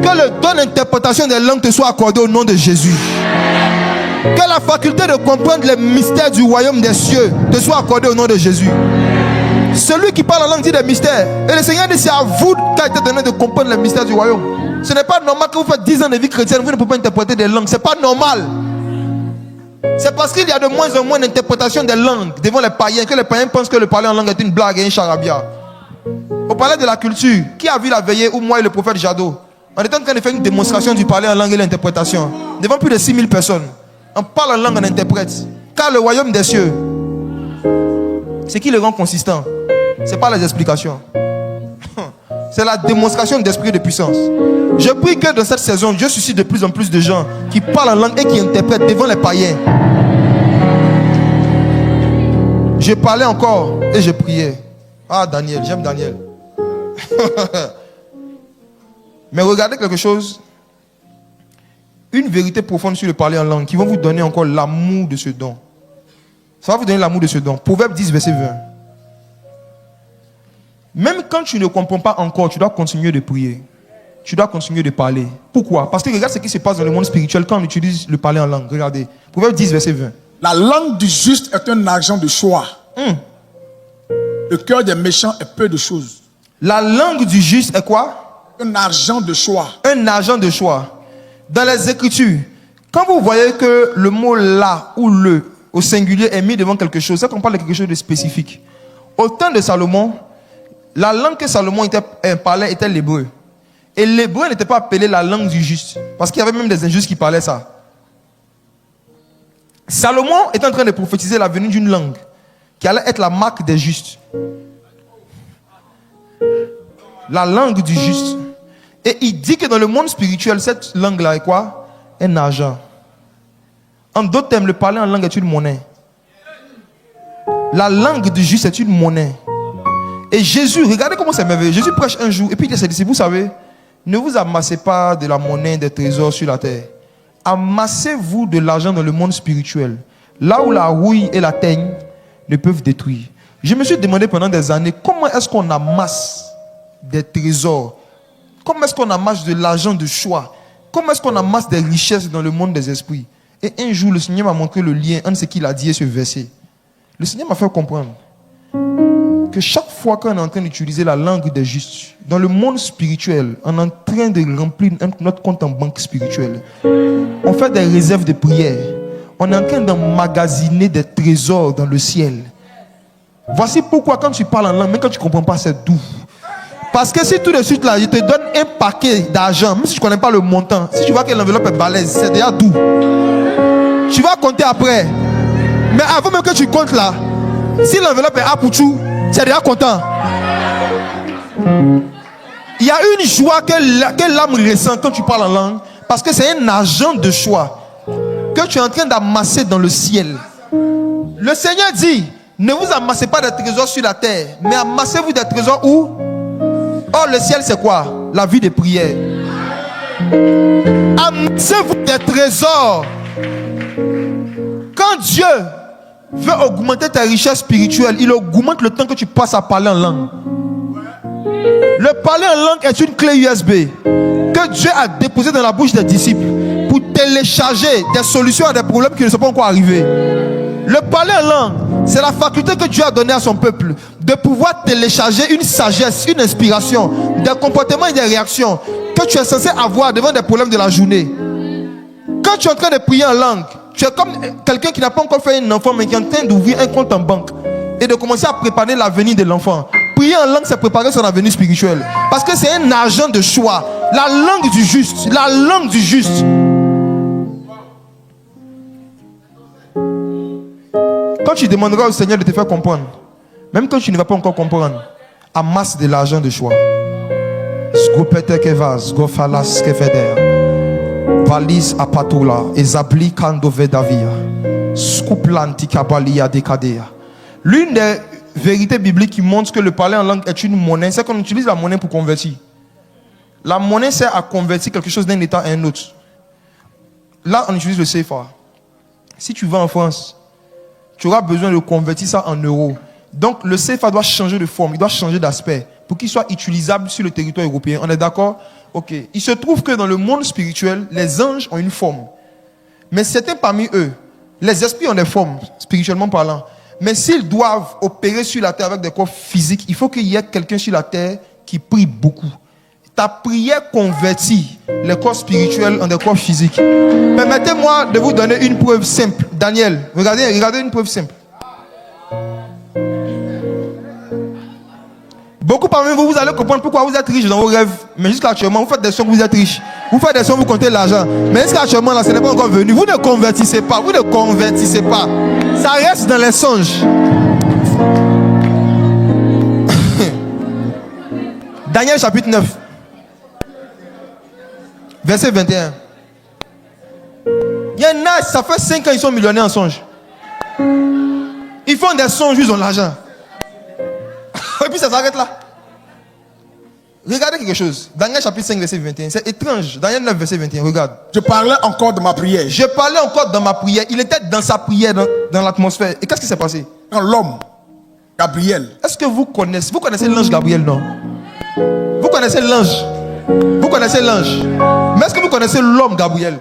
Que le don d'interprétation des langues te soit accordé au nom de Jésus. Que la faculté de comprendre les mystères du royaume des cieux te soit accordée au nom de Jésus. Celui qui parle en langue dit des mystères. Et le Seigneur dit, c'est à vous qu'a été donné de comprendre les mystères du royaume. Ce n'est pas normal que vous faites 10 ans de vie chrétienne, vous ne pouvez pas interpréter des langues. Ce n'est pas normal. C'est parce qu'il y a de moins en moins d'interprétation des langues devant les païens que les païens pensent que le parler en langue est une blague et un charabia. Au palais de la culture, qui a vu la veillée où moi et le prophète Jadot, on était en train de faire une démonstration du parler en langue et l'interprétation devant plus de 6000 personnes. On parle en langue, on interprète. Car le royaume des cieux, ce qui le rend consistant, ce n'est pas les explications. C'est la démonstration d'esprit de puissance. Je prie que dans cette saison, Dieu suscite de plus en plus de gens qui parlent en langue et qui interprètent devant les païens. Je parlais encore et je priais. Ah, Daniel, j'aime Daniel. Mais regardez quelque chose. Une vérité profonde sur le parler en langue qui va vous donner encore l'amour de ce don. Ça va vous donner l'amour de ce don. Proverbe 10, verset 20. Même quand tu ne comprends pas encore, tu dois continuer de prier. Tu dois continuer de parler. Pourquoi? Parce que regarde ce qui se passe dans le monde spirituel quand on utilise le parler en langue. Regardez. Proverbe 10, verset 20. La langue du juste est un argent de choix. Le cœur des méchants est peu de choses. La langue du juste est quoi? Un argent de choix. Un argent de choix. Dans les Écritures, quand vous voyez que le mot là ou le au singulier est mis devant quelque chose, c'est qu'on parle de quelque chose de spécifique. Au temps de Salomon, la langue que Salomon parlait était l'hébreu. Et l'hébreu n'était pas appelé la langue du juste. Parce qu'il y avait même des injustes qui parlaient ça. Salomon est en train de prophétiser la venue d'une langue qui allait être la marque des justes. La langue du juste. Et il dit que dans le monde spirituel, cette langue-là est quoi? Un argent. En d'autres termes, le parler en langue est une monnaie. La langue du juste est une monnaie. Et Jésus, regardez comment c'est merveilleux. Jésus prêche un jour et puis il dit à ses disciples, vous savez, ne vous amassez pas de la monnaie, des trésors sur la terre. Amassez-vous de l'argent dans le monde spirituel. Là où la rouille et la teigne ne peuvent détruire. Je me suis demandé pendant des années, comment est-ce qu'on amasse des trésors? Comment est-ce qu'on amasse de l'argent de choix? Comment est-ce qu'on amasse des richesses dans le monde des esprits? Et un jour, le Seigneur m'a montré le lien entre ce qu'il a dit et ce verset. Le Seigneur m'a fait comprendre que chaque fois qu'on est en train d'utiliser la langue des justes, dans le monde spirituel, on est en train de remplir notre compte en banque spirituelle. On fait des réserves de prière. On est en train d'emmagasiner des trésors dans le ciel. Voici pourquoi quand tu parles en langue, même quand tu ne comprends pas, c'est doux. Parce que si tout de suite là, je te donne un paquet d'argent, même si tu ne connais pas le montant, si tu vois que l'enveloppe est balèze, c'est déjà doux. Tu vas compter après. Mais avant même que tu comptes là, si l'enveloppe est apouchou, tu es déjà content. Il y a une joie que l'âme ressent quand tu parles en langue, parce que c'est un argent de choix que tu es en train d'amasser dans le ciel. Le Seigneur dit, ne vous amassez pas des trésors sur la terre, mais amassez-vous des trésors où? Or, le ciel, c'est quoi? La vie de prière. Amassez-vous des trésors. Quand Dieu veut augmenter ta richesse spirituelle, il augmente le temps que tu passes à parler en langue. Le parler en langue est une clé USB que Dieu a déposée dans la bouche des disciples pour télécharger des solutions à des problèmes qui ne sont pas encore arrivés. Le parler en langue, c'est la faculté que Dieu a donnée à son peuple de pouvoir télécharger une sagesse, une inspiration, des comportements et des réactions que tu es censé avoir devant des problèmes de la journée. Quand tu es en train de prier en langue, tu es comme quelqu'un qui n'a pas encore fait un enfant mais qui est en train d'ouvrir un compte en banque et de commencer à préparer l'avenir de l'enfant. Prier en langue, c'est préparer son avenir spirituel. Parce que c'est un argent de choix. La langue du juste. La langue du juste. Quand tu demanderas au Seigneur de te faire comprendre, même quand tu ne vas pas encore comprendre, amasse de l'argent de choix. Valis apatula, ezabli kando vedavia, skuplanti kabalia dekadea. L'une des vérités bibliques qui montre que le parler en langue est une monnaie, c'est qu'on utilise la monnaie pour convertir. La monnaie sert à convertir quelque chose d'un état à un autre. Là, on utilise le CFA. Si tu vas en France, tu auras besoin de convertir ça en euros. Donc, le CFA doit changer de forme, il doit changer d'aspect pour qu'il soit utilisable sur le territoire européen. On est d'accord? Ok. Il se trouve que dans le monde spirituel, les anges ont une forme. Mais certains parmi eux, les esprits ont des formes, spirituellement parlant. Mais s'ils doivent opérer sur la terre avec des corps physiques, il faut qu'il y ait quelqu'un sur la terre qui prie beaucoup. Ta prière convertit les corps spirituels en des corps physiques. Permettez-moi de vous donner une preuve simple. Daniel, regardez une preuve simple. Beaucoup parmi vous, vous allez comprendre pourquoi vous êtes riche dans vos rêves. Mais jusqu'à actuellement, vous faites des sons que vous êtes riche. Vous faites des sons, vous comptez l'argent. Mais jusqu'à actuellement, là, ce n'est pas encore venu. Vous ne convertissez pas. Vous ne convertissez pas. Ça reste dans les songes. Daniel chapitre 9. Verset 21. Il y en a, ça fait 5 ans, ils sont millionnaires en songe. Ils font des songes, ils ont l'argent. Et puis ça s'arrête là. Regardez quelque chose. Daniel chapitre 5, verset 21. C'est étrange. Daniel 9, verset 21. Regarde. Je parlais encore de ma prière. Je parlais encore dans ma prière. Il était dans sa prière, dans l'atmosphère. Et qu'est-ce qui s'est passé? Quand l'homme, Gabriel. Est-ce que vous connaissez l'ange Gabriel, non? Vous connaissez l'ange. Vous connaissez l'ange. Mais est-ce que vous connaissez l'homme Gabriel?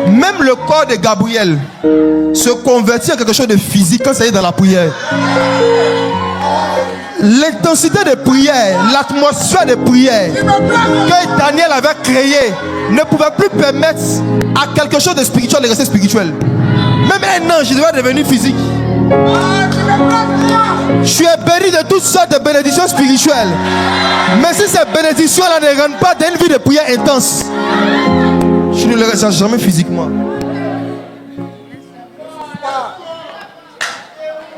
Même le corps de Gabriel se convertit en quelque chose de physique quand ça est dans la prière. L'intensité de prière, l'atmosphère de prière que Daniel avait créée ne pouvait plus permettre à quelque chose de spirituel de rester spirituel. Même un ange devait devenir physique. Tu es béni de toutes sortes de bénédictions spirituelles. Mais si ces bénédictions-là ne rendent pas d'une vie de prière intense, Tu ne le ressens jamais physiquement.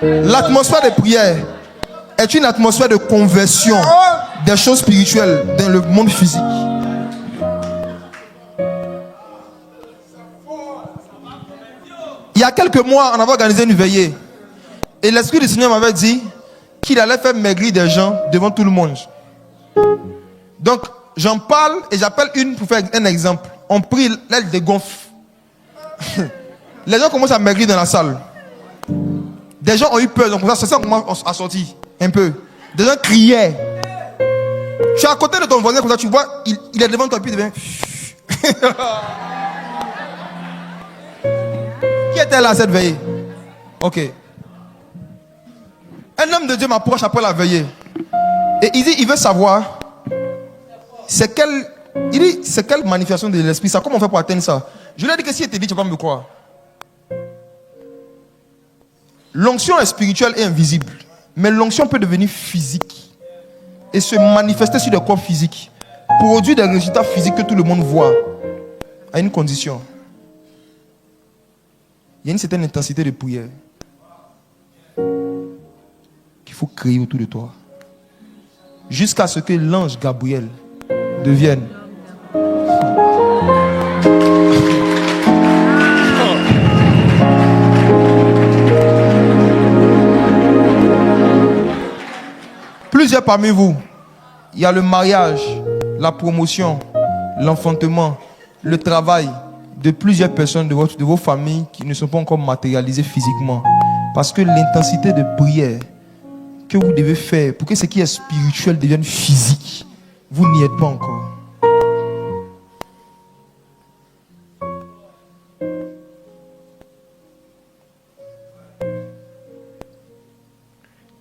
L'atmosphère de prière est une atmosphère de conversion des choses spirituelles dans le monde physique. Il y a quelques mois, on avait organisé une veillée. Et l'Esprit du Seigneur m'avait dit qu'il allait faire maigrir des gens devant tout le monde. Donc, j'en parle et j'appelle une pour faire un exemple. On prie, l'aile dégonfle. Les gens commencent à maigrir dans la salle. Des gens ont eu peur, donc c'est ça qu'on commence à sortir un peu. Des gens criaient. Tu es à côté de ton voisin, comme ça, tu vois, il est devant toi, puis il devient. Qui était là à cette veillée? Ok. Un homme de Dieu m'approche après la veillée. Et il dit, il veut savoir, c'est quelle manifestation de l'esprit, ça, comment on fait pour atteindre ça? Je lui ai dit que si il te dit, tu vas pas me croire. L'onction est spirituelle et invisible. Mais l'onction peut devenir physique et se manifester sur des corps physiques, produire des résultats physiques que tout le monde voit, à une condition. Il y a une certaine intensité de prière qu'il faut créer autour de toi, jusqu'à ce que l'ange Gabriel devienne. Plusieurs parmi vous, il y a le mariage, la promotion, l'enfantement, le travail de plusieurs personnes de vos familles qui ne sont pas encore matérialisées physiquement. Parce que l'intensité de prière que vous devez faire pour que ce qui est spirituel devienne physique, vous n'y êtes pas encore.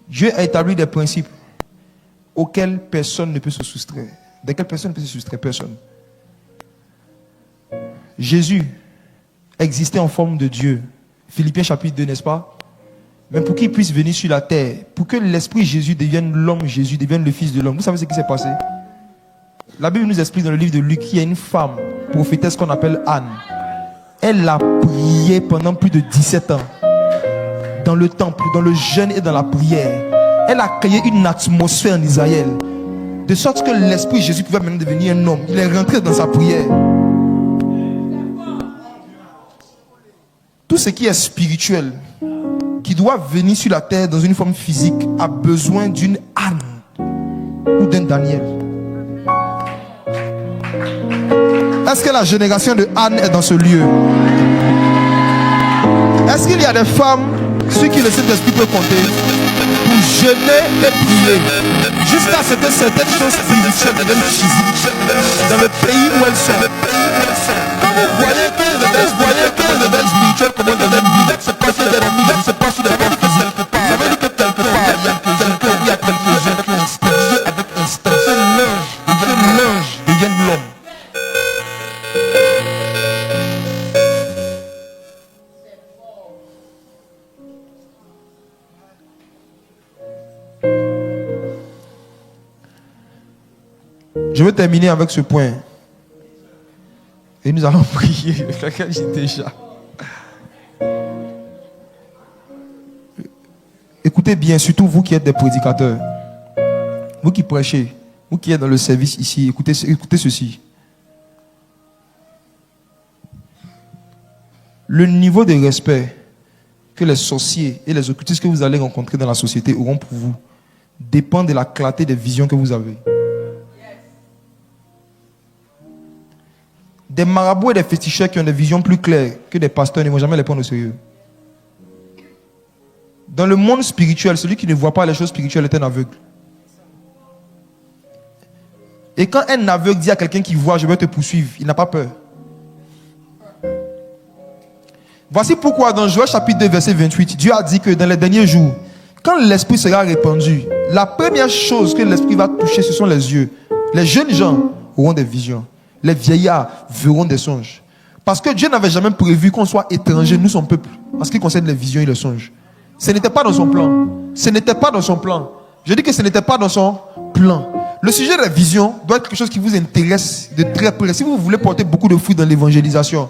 Dieu a établi des principes auxquels personne ne peut se soustraire. Desquels personne ne peut se soustraire, personne. Jésus existait en forme de Dieu. Philippiens chapitre 2, n'est-ce pas? Mais pour qu'il puisse venir sur la terre, pour que l'esprit Jésus devienne l'homme Jésus, devienne le fils de l'homme, vous savez ce qui s'est passé? La Bible nous explique dans le livre de Luc qu'il y a une femme, prophétesse qu'on appelle Anne. Elle a prié pendant plus de 17 ans. Dans le temple, dans le jeûne et dans la prière. Elle a créé une atmosphère en Israël. De sorte que l'esprit Jésus pouvait maintenant devenir un homme. Il est rentré dans sa prière. Tout ce qui est spirituel, qui doit venir sur la terre dans une forme physique, a besoin d'une Anne ou d'un Daniel. Est-ce que la génération de Anne est dans ce lieu? Est-ce qu'il y a des femmes sur qui le Saint-Esprit peut compter pour jeûner et prier jusqu'à ce que certaines choses spirituelles deviennent physiques dans le pays où elles sont? Quand vous voyez que le level spirituel commence à devenir vide, c'est pas sur des remis, c'est pas sur des corps physiques. Ça veut dire que quelque part, il y a quelques gens qui ont instance avec instance. Ce linge devient l'homme. Je veux terminer avec ce point. Et nous allons prier. Quelqu'un dit déjà. Écoutez bien, surtout vous qui êtes des prédicateurs. Vous qui prêchez. Vous qui êtes dans le service ici. Écoutez ceci. Le niveau de respect que les sorciers et les occultistes que vous allez rencontrer dans la société auront pour vous dépend de la clarté des visions que vous avez. Des marabouts et des féticheurs qui ont des visions plus claires que des pasteurs ne vont jamais les prendre au sérieux. Dans le monde spirituel, celui qui ne voit pas les choses spirituelles est un aveugle. Et quand un aveugle dit à quelqu'un qui voit, je vais te poursuivre, il n'a pas peur. Voici pourquoi dans Joël chapitre 2, verset 28, Dieu a dit que dans les derniers jours, quand l'esprit sera répandu, la première chose que l'esprit va toucher, ce sont les yeux. Les jeunes gens auront des visions. Les vieillards verront des songes. Parce que Dieu n'avait jamais prévu qu'on soit étranger, nous son peuple, en ce qui concerne les visions et les songes. Ce n'était pas dans son plan. Ce n'était pas dans son plan. Je dis que ce n'était pas dans son plan. Le sujet de la vision doit être quelque chose qui vous intéresse de très près. Si vous voulez porter beaucoup de fruits dans l'évangélisation,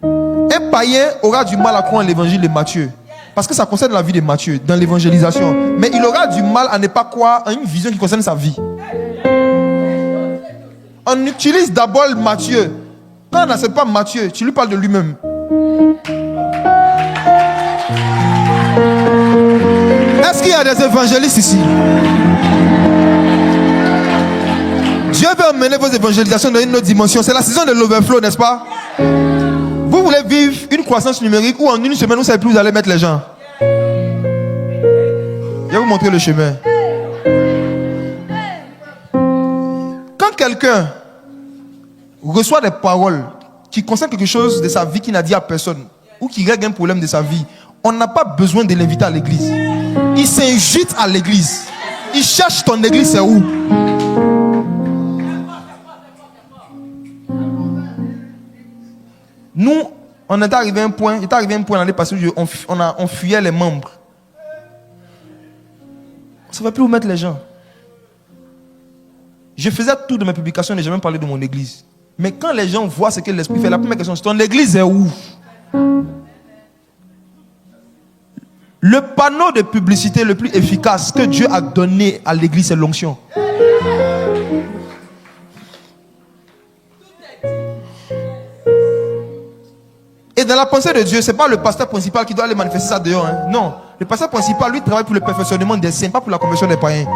un païen aura du mal à croire en l'évangile de Matthieu. Parce que ça concerne la vie de Matthieu dans l'évangélisation. Mais il aura du mal à ne pas croire en une vision qui concerne sa vie. On utilise d'abord Matthieu. Quand on n'accepte pas Matthieu, tu lui parles de lui-même. Est-ce qu'il y a des évangélistes ici? Dieu veut emmener vos évangélisations dans une autre dimension. C'est la saison de l'overflow, n'est-ce pas? Vous voulez vivre une croissance numérique où en une semaine, vous ne savez plus où vous allez mettre les gens. Je vais vous montrer le chemin. Quand quelqu'un reçoit des paroles qui concernent quelque chose de sa vie qu'il n'a dit à personne, ou qui règle un problème de sa vie, on n'a pas besoin de l'inviter à l'église. Il s'invite à l'église. Il cherche ton église, c'est où? Nous, on est arrivé à un point, l'année passée où on fuyait les membres. On ne savait plus où mettre les gens. Je faisais tout de mes publications et j'ai même parlé de mon église. Mais quand les gens voient ce que l'Esprit fait, la première question, c'est ton église est où? Le panneau de publicité le plus efficace que Dieu a donné à l'église, c'est l'onction. Et dans la pensée de Dieu, ce n'est pas le pasteur principal qui doit aller manifester ça dehors. Hein. Non. Le pasteur principal, lui, travaille pour le perfectionnement des saints, pas pour la conversion des païens.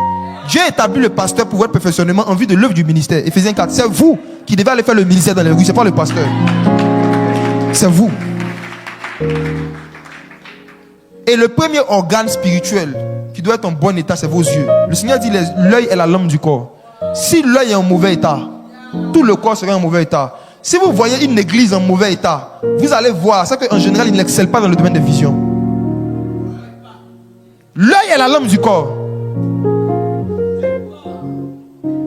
Dieu établit le pasteur pour votre perfectionnement en vue de l'œuvre du ministère. Éphésiens 4. C'est vous qui devez aller faire le ministère dans les rues, ce n'est pas le pasteur. C'est vous. Et le premier organe spirituel qui doit être en bon état, c'est vos yeux. Le Seigneur dit l'œil est la lampe du corps. Si l'œil est en mauvais état, tout le corps sera en mauvais état. Si vous voyez une église en mauvais état, vous allez voir, c'est qu'en général, il n'excelle pas dans le domaine des visions. L'œil est la lampe du corps.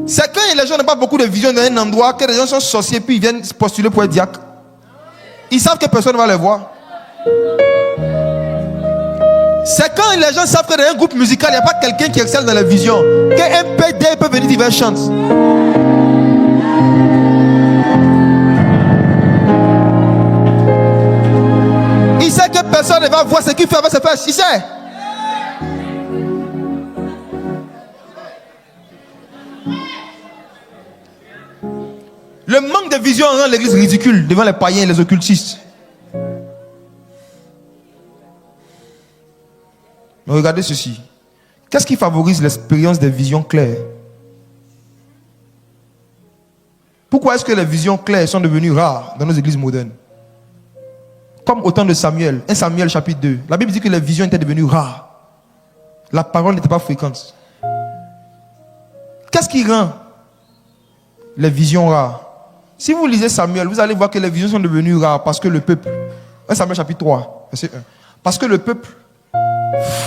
C'est quand les gens n'ont pas beaucoup de vision dans un endroit, que les gens sont sorciers, puis ils viennent postuler pour être diacre. Ils savent que personne ne va les voir. C'est quand les gens savent que dans un groupe musical, il n'y a pas quelqu'un qui excelle dans la vision, qu'un PD peut venir dire chante. Il sait que personne ne va voir ce qu'il fait avec ses fesses. Il sait. Le manque de vision rend l'église ridicule devant les païens et les occultistes. Mais regardez ceci. Qu'est-ce qui favorise l'expérience des visions claires? Pourquoi est-ce que les visions claires sont devenues rares dans nos églises modernes? Comme au temps de Samuel, 1 Samuel chapitre 2. La Bible dit que les visions étaient devenues rares. La parole n'était pas fréquente. Qu'est-ce qui rend les visions rares? Si vous lisez Samuel, vous allez voir que les visions sont devenues rares parce que le peuple, 1 Samuel chapitre 3, verset 1, parce que le peuple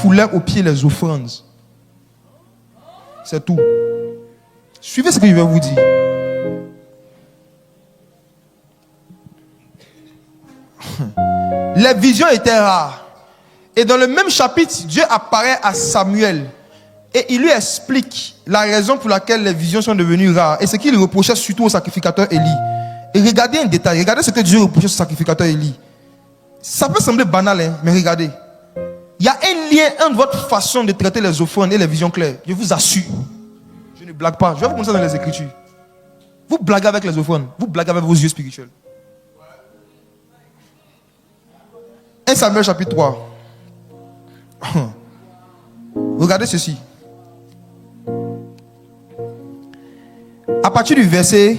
foulait aux pieds les offrandes. C'est tout. Suivez ce que je vais vous dire. Les visions étaient rares. Et dans le même chapitre, Dieu apparaît à Samuel et il lui explique la raison pour laquelle les visions sont devenues rares et ce qu'il reprochait surtout au sacrificateur Élie. Et regardez un détail, regardez ce que Dieu reprochait au sacrificateur Élie. Ça peut sembler banal, hein, mais regardez. Il y a un lien entre votre façon de traiter les offrandes et les visions claires. Je vous assure. Je ne blague pas. Je vais vous montrer dans les Écritures. Vous blaguez avec les offrandes. Vous blaguez avec vos yeux spirituels. 1 Samuel chapitre 3. Regardez ceci. À partir du verset...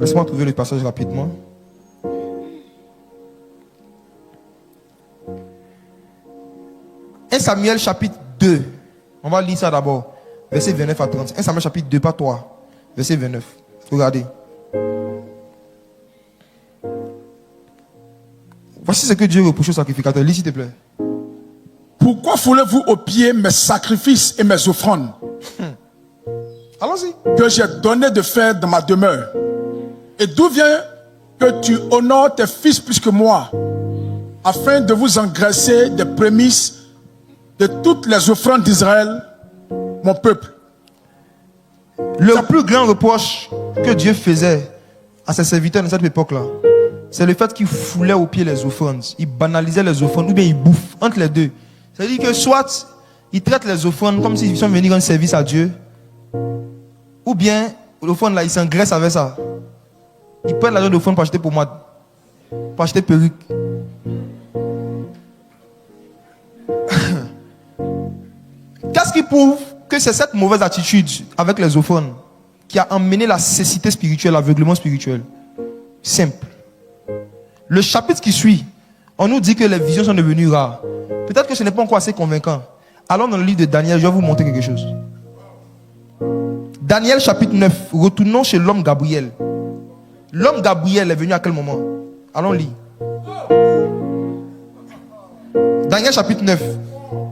Laisse-moi trouver le passage rapidement. « 1 Samuel chapitre 2. On va lire ça d'abord. Verset 29 à 30. 1 Samuel chapitre 2, pas 3. Verset 29. Regardez. Voici ce que Dieu reproche au sacrificateur. Lis s'il te plaît. Pourquoi foulez-vous aux pieds mes sacrifices et mes offrandes Allons-y. que j'ai donné de faire dans ma demeure? Et d'où vient que tu honores tes fils plus que moi, afin de vous engraisser des prémices de toutes les offrandes d'Israël, mon peuple. Le plus grand reproche que Dieu faisait à ses serviteurs dans cette époque-là, c'est le fait qu'ils foulaient aux pieds les offrandes. Ils banalisaient les offrandes ou bien ils bouffent entre les deux. C'est-à-dire que soit ils traitent les offrandes comme s'ils sont venus rendre service à Dieu, ou bien l'offrande là, ils s'engraissent avec ça. Ils prennent l'argent d'offrande pour acheter pommade, pour acheter perruque. Qu'est-ce qui prouve que c'est cette mauvaise attitude avec les offrandes qui a emmené la cécité spirituelle, l'aveuglement spirituel? Simple. Le chapitre qui suit, on nous dit que les visions sont devenues rares. Peut-être que ce n'est pas encore assez convaincant. Allons dans le livre de Daniel, je vais vous montrer quelque chose. Daniel chapitre 9, retournons chez l'homme Gabriel. L'homme Gabriel est venu à quel moment? Allons lire. Daniel chapitre 9,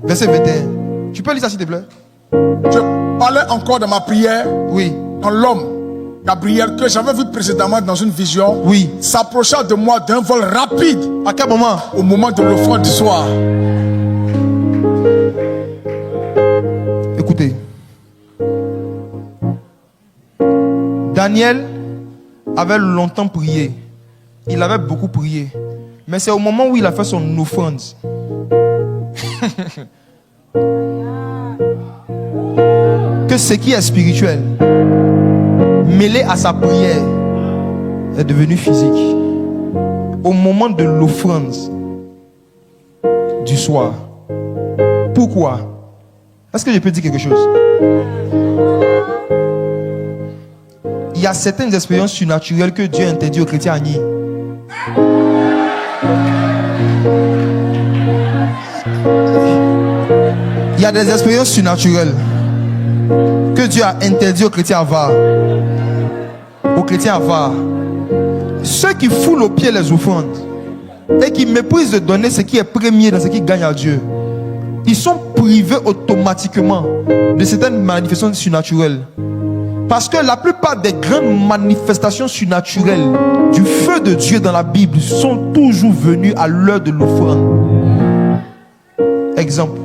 verset 21. Tu peux lire ça s'il te plaît? Je parlais encore de ma prière. Oui. Quand l'homme Gabriel, que j'avais vu précédemment dans une vision, Oui. s'approcha de moi d'un vol rapide. À quel moment? Au moment de l'offrande du soir. Écoutez. Daniel avait longtemps prié. Il avait beaucoup prié. Mais c'est au moment où il a fait son offrande que ce qui est spirituel, mêlé à sa prière, est devenu physique. Au moment de l'offrande du soir. Pourquoi? Est-ce que je peux dire quelque chose? Il y a certaines expériences surnaturelles que Dieu interdit aux chrétiens à nier. Il y a des expériences surnaturelles que Dieu a interdit aux chrétiens avares. Aux chrétiens avares. Ceux qui foulent aux pieds les offrandes et qui méprisent de donner ce qui est premier dans ce qui gagne à Dieu, ils sont privés automatiquement de certaines manifestations surnaturelles. Parce que la plupart des grandes manifestations surnaturelles du feu de Dieu dans la Bible sont toujours venues à l'heure de l'offrande. Exemple.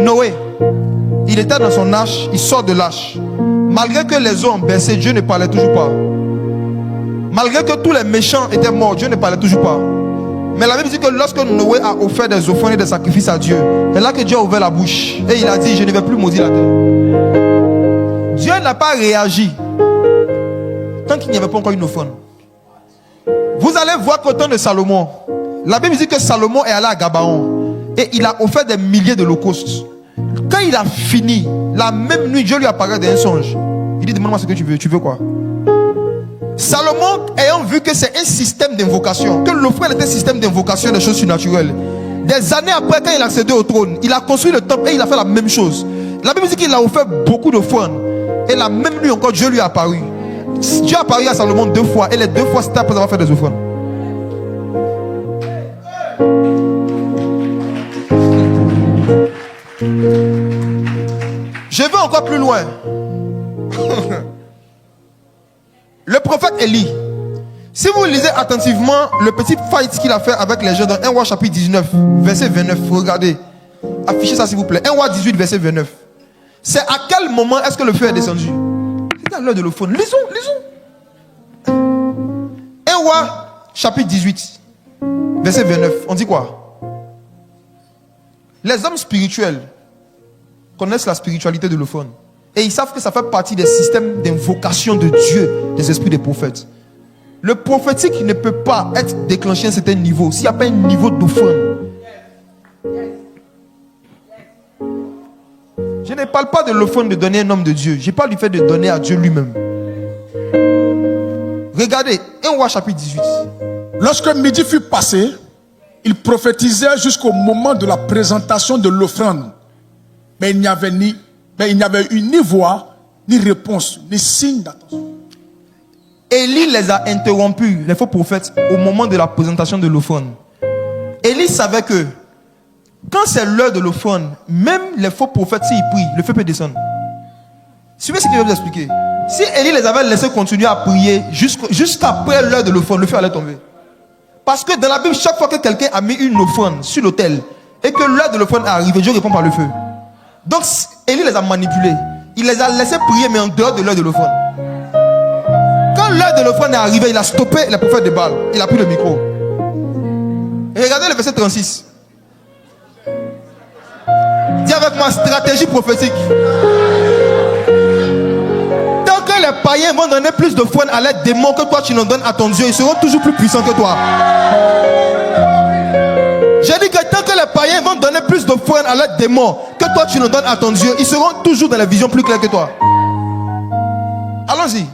Noé, il était dans son arche, il sort de l'arche. Malgré que les eaux ont baissé, Dieu ne parlait toujours pas. Malgré que tous les méchants étaient morts, Dieu ne parlait toujours pas. Mais la Bible dit que lorsque Noé a offert des offrandes et des sacrifices à Dieu, c'est là que Dieu a ouvert la bouche. Et il a dit, je ne vais plus maudire la terre. Dieu n'a pas réagi tant qu'il n'y avait pas encore une offrande. Vous allez voir qu'au temps de Salomon, la Bible dit que Salomon est allé à Gabaon et il a offert des milliers d'holocaustes. Quand il a fini, la même nuit, Dieu lui apparaît dans un songe. Il dit, demande-moi ce que tu veux. Tu veux quoi? Salomon, ayant vu que c'est un système d'invocation, que l'offrande était un système d'invocation des choses surnaturelles, des années après, quand il a accédé au trône, il a construit le temple et il a fait la même chose. La Bible dit qu'il a offert beaucoup d'offrandes. Et la même nuit encore, Dieu lui a apparu. Dieu a apparu à Salomon 2 fois. Et les 2 fois, c'était après avoir fait des offrandes. Je vais encore plus loin. Le prophète Élie. Si vous lisez attentivement le petit fight qu'il a fait avec les gens dans 1 roi chapitre 19, verset 29. Regardez. Affichez ça s'il vous plaît. 1 roi 18, verset 29. C'est à quel moment est-ce que le feu est descendu? C'est à l'heure de l'offrande. Lisons. 1 roi chapitre 18, verset 29. On dit quoi? Les hommes spirituels connaissent la spiritualité de l'offrande. Et ils savent que ça fait partie des systèmes d'invocation de Dieu, des esprits des prophètes. Le prophétique ne peut pas être déclenché à un certain niveau s'il n'y a pas un niveau d'offrande. Je ne parle pas de l'offrande de donner un homme de Dieu. Je parle du fait de donner à Dieu lui-même. Regardez, 1 roi chapitre 18. Lorsque midi fut passé, il prophétisait jusqu'au moment de la présentation de l'offrande. Mais il n'y avait eu ni voix, ni réponse, ni signe d'attention. Élie les a interrompus, les faux prophètes, au moment de la présentation de l'offrande. Élie savait que quand c'est l'heure de l'offrande, même les faux prophètes, s'ils prient, le feu peut descendre. Suivez ce que je vais vous expliquer. Si Élie les avait laissés continuer à prier jusqu'après l'heure de l'offrande, le feu allait tomber. Parce que dans la Bible, chaque fois que quelqu'un a mis une offrande sur l'autel et que l'heure de l'offrande est arrivée, Dieu répond par le feu. Donc Élie les a manipulés. Il les a laissés prier, mais en dehors de l'heure de l'offrande. Quand l'heure de l'offrande est arrivée, il a stoppé les prophètes de Baal. Il a pris le micro. Et regardez le verset 36. Dis avec moi, stratégie prophétique. Tant que les païens vont donner plus d'offrandes à l'aide des démons que toi tu n'en donnes à ton Dieu, ils seront toujours plus puissants que toi. J'ai dit que tant que les païens vont donner plus d'offrandes à l'aide des démons que toi tu n'en donnes à ton Dieu, ils seront toujours dans la vision plus claire que toi. Allons-y.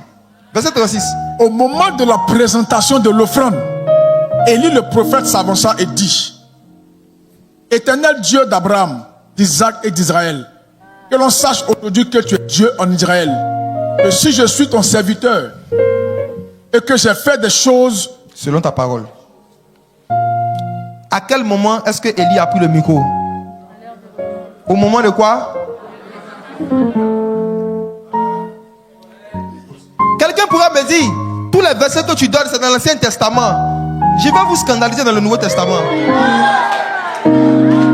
Verset 36. Au moment de la présentation de l'offrande, Élie le prophète s'avança et dit: Éternel Dieu d'Abraham, d'Isaac et d'Israël, que l'on sache aujourd'hui que tu es Dieu en Israël, que si je suis ton serviteur et que j'ai fait des choses selon ta parole. À quel moment est-ce que Élie a pris le micro? Au moment de quoi? Quelqu'un pourra me dire, tous les versets que tu donnes, c'est dans l'Ancien Testament. Je vais vous scandaliser dans le Nouveau Testament.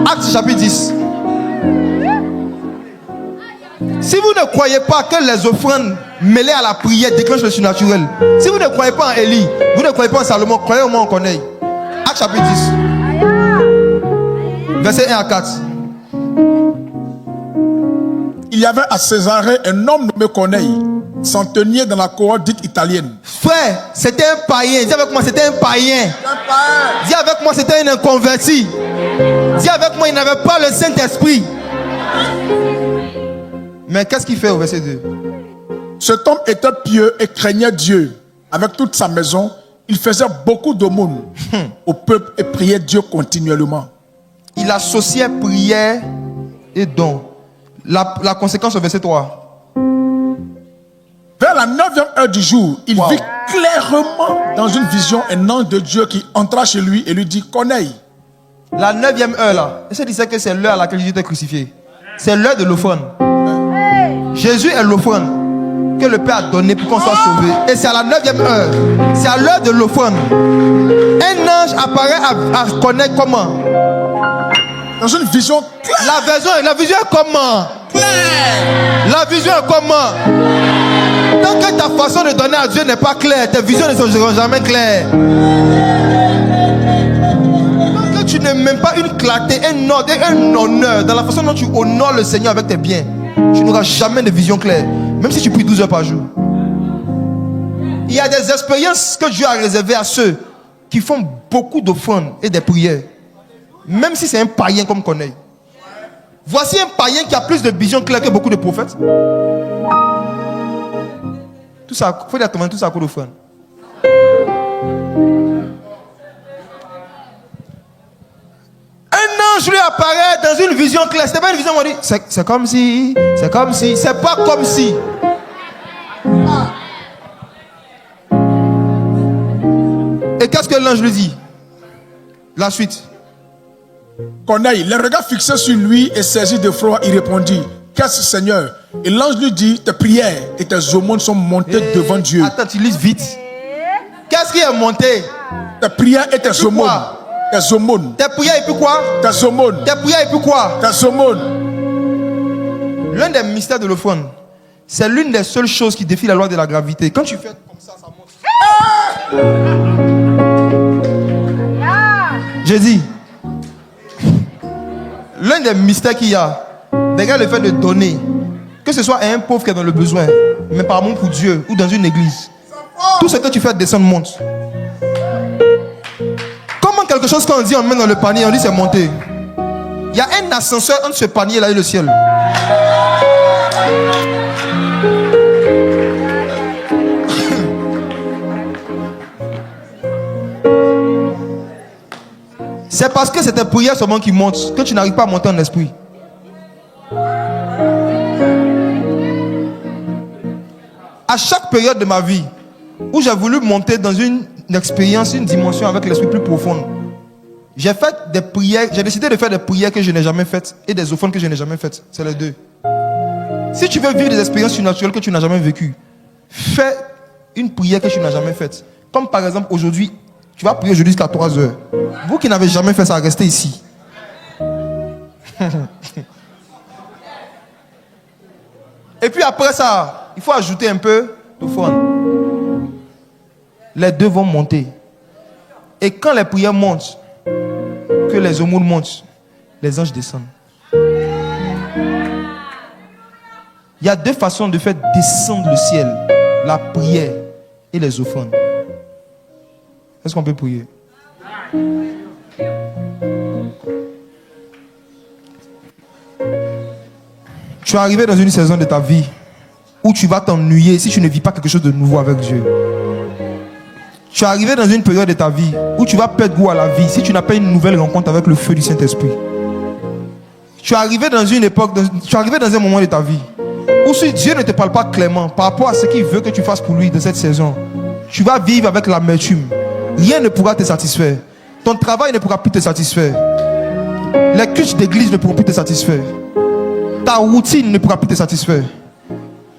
Actes chapitre 10. Si vous ne croyez pas que les offrandes mêlées à la prière déclenchent le surnaturel, si vous ne croyez pas en Élie, vous ne croyez pas en Salomon, croyez au moins en Corneille. Actes chapitre 10. Verset 1 à 4. Il y avait à Césarée un homme nommé Corneille, centenier dans la cohorte dite italienne. Frère, c'était un païen. Dis avec moi, c'était un païen. Dis avec moi, c'était un inconverti. Dis avec moi, il n'avait pas le Saint-Esprit. Mais qu'est-ce qu'il fait au verset 2? Cet homme était pieux et craignait Dieu. Avec toute sa maison, il faisait beaucoup d'aumônes au peuple et priait Dieu continuellement. Il associait prière et don. La conséquence au verset 3. Vers la 9e heure du jour, il vit clairement dans une vision un ange de Dieu qui entra chez lui et lui dit: Corneille. La 9e heure là, et ça disait que c'est l'heure à laquelle Jésus était crucifié. C'est l'heure de l'offrande. Jésus est l'offrande que le Père a donné pour qu'on soit sauvé. Et c'est à la 9e heure. C'est à l'heure de l'offrande. Un ange apparaît à Corneille comment? Dans une vision claire. La vision est comment? La vision est comment? Tant que ta façon de donner à Dieu n'est pas claire, tes visions ne seront jamais claires. Tant que tu n'aimes même pas une clarté, un ordre et un honneur dans la façon dont tu honores le Seigneur avec tes biens, tu n'auras jamais de vision claire, même si tu pries 12 heures par jour. Il y a des expériences que Dieu a réservées à ceux qui font beaucoup d'offrandes et des prières, même si c'est un païen comme Corneille. Voici un païen qui a plus de vision claire que beaucoup de prophètes. Tout ça, il faut dire tout ça à cause d'offrande. Un ange lui apparaît dans une vision claire. C'était pas une vision où on dit c'est comme si, c'est comme si, c'est pas comme si. Et qu'est-ce que l'ange lui dit? La suite. Corneille, les regards fixés sur lui et saisi d'effroi, il répondit: Qu'est-ce, Seigneur? Et l'ange lui dit: Tes prières et tes aumônes sont montées devant Dieu. Attends, tu lis vite. Qu'est-ce qui est monté? Tes prières et tes aumônes. Tes aumônes. Tes prières et puis quoi? Tes aumônes. Tes prières et puis quoi? Tes aumônes. L'un des mystères de l'offrande, c'est l'une des seules choses qui défie la loi de la gravité. Quand tu fais comme ça, ça monte. J'ai dit, l'un des mystères qu'il y a, derrière le fait de donner, que ce soit à un pauvre qui est dans le besoin, mais par amour pour Dieu ou dans une église, tout ce que tu fais descendre monte. Comment quelque chose qu'on dit on met dans le panier, on dit c'est monté. Il y a un ascenseur entre ce panier là et le ciel. C'est parce que c'est tes prières seulement qui montent que tu n'arrives pas à monter en esprit. À chaque période de ma vie où j'ai voulu monter dans une expérience, une dimension avec l'esprit plus profonde, j'ai fait des prières, j'ai décidé de faire des prières que je n'ai jamais faites et des offrandes que je n'ai jamais faites. C'est les deux. Si tu veux vivre des expériences surnaturelles que tu n'as jamais vécues, fais une prière que tu n'as jamais faite. Comme par exemple aujourd'hui, Tu vas prier aujourd'hui jusqu'à 3 heures. Vous qui n'avez jamais fait ça, restez ici. Et puis après ça, il faut ajouter un peu de fun. Les deux vont monter. Et quand les prières montent, que les aumônes montent, les anges descendent. Il y a deux façons de faire descendre le ciel. La prière et les offrandes. Est-ce qu'on peut prier? Tu es arrivé dans une saison de ta vie où tu vas t'ennuyer si tu ne vis pas quelque chose de nouveau avec Dieu. Tu es arrivé dans une période de ta vie où tu vas perdre goût à la vie si tu n'as pas une nouvelle rencontre avec le feu du Saint-Esprit. Tu es arrivé dans une époque, tu es arrivé dans un moment de ta vie où si Dieu ne te parle pas clairement par rapport à ce qu'il veut que tu fasses pour lui dans cette saison, tu vas vivre avec l'amertume. Rien ne pourra te satisfaire. Ton travail ne pourra plus te satisfaire. Les cultes d'église ne pourront plus te satisfaire. Ta routine ne pourra plus te satisfaire.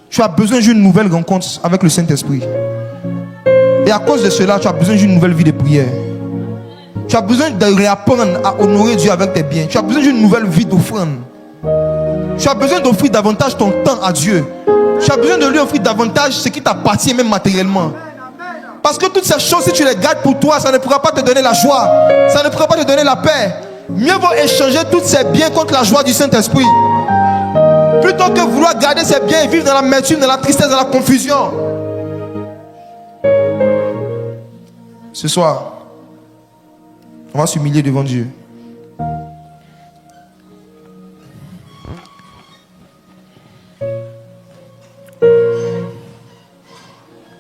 Tu as besoin d'une nouvelle rencontre avec le Saint-Esprit. Et à cause de cela, tu as besoin d'une nouvelle vie de prière. Tu as besoin de réapprendre à honorer Dieu avec tes biens. Tu as besoin d'une nouvelle vie d'offrande. Tu as besoin d'offrir davantage ton temps à Dieu. Tu as besoin de lui offrir davantage ce qui t'appartient même matériellement. Parce que toutes ces choses, si tu les gardes pour toi, ça ne pourra pas te donner la joie. Ça ne pourra pas te donner la paix. Mieux vaut échanger tous ces biens contre la joie du Saint-Esprit. Plutôt que vouloir garder ces biens et vivre dans l'amertume, dans la tristesse, dans la confusion. Ce soir, on va s'humilier devant Dieu.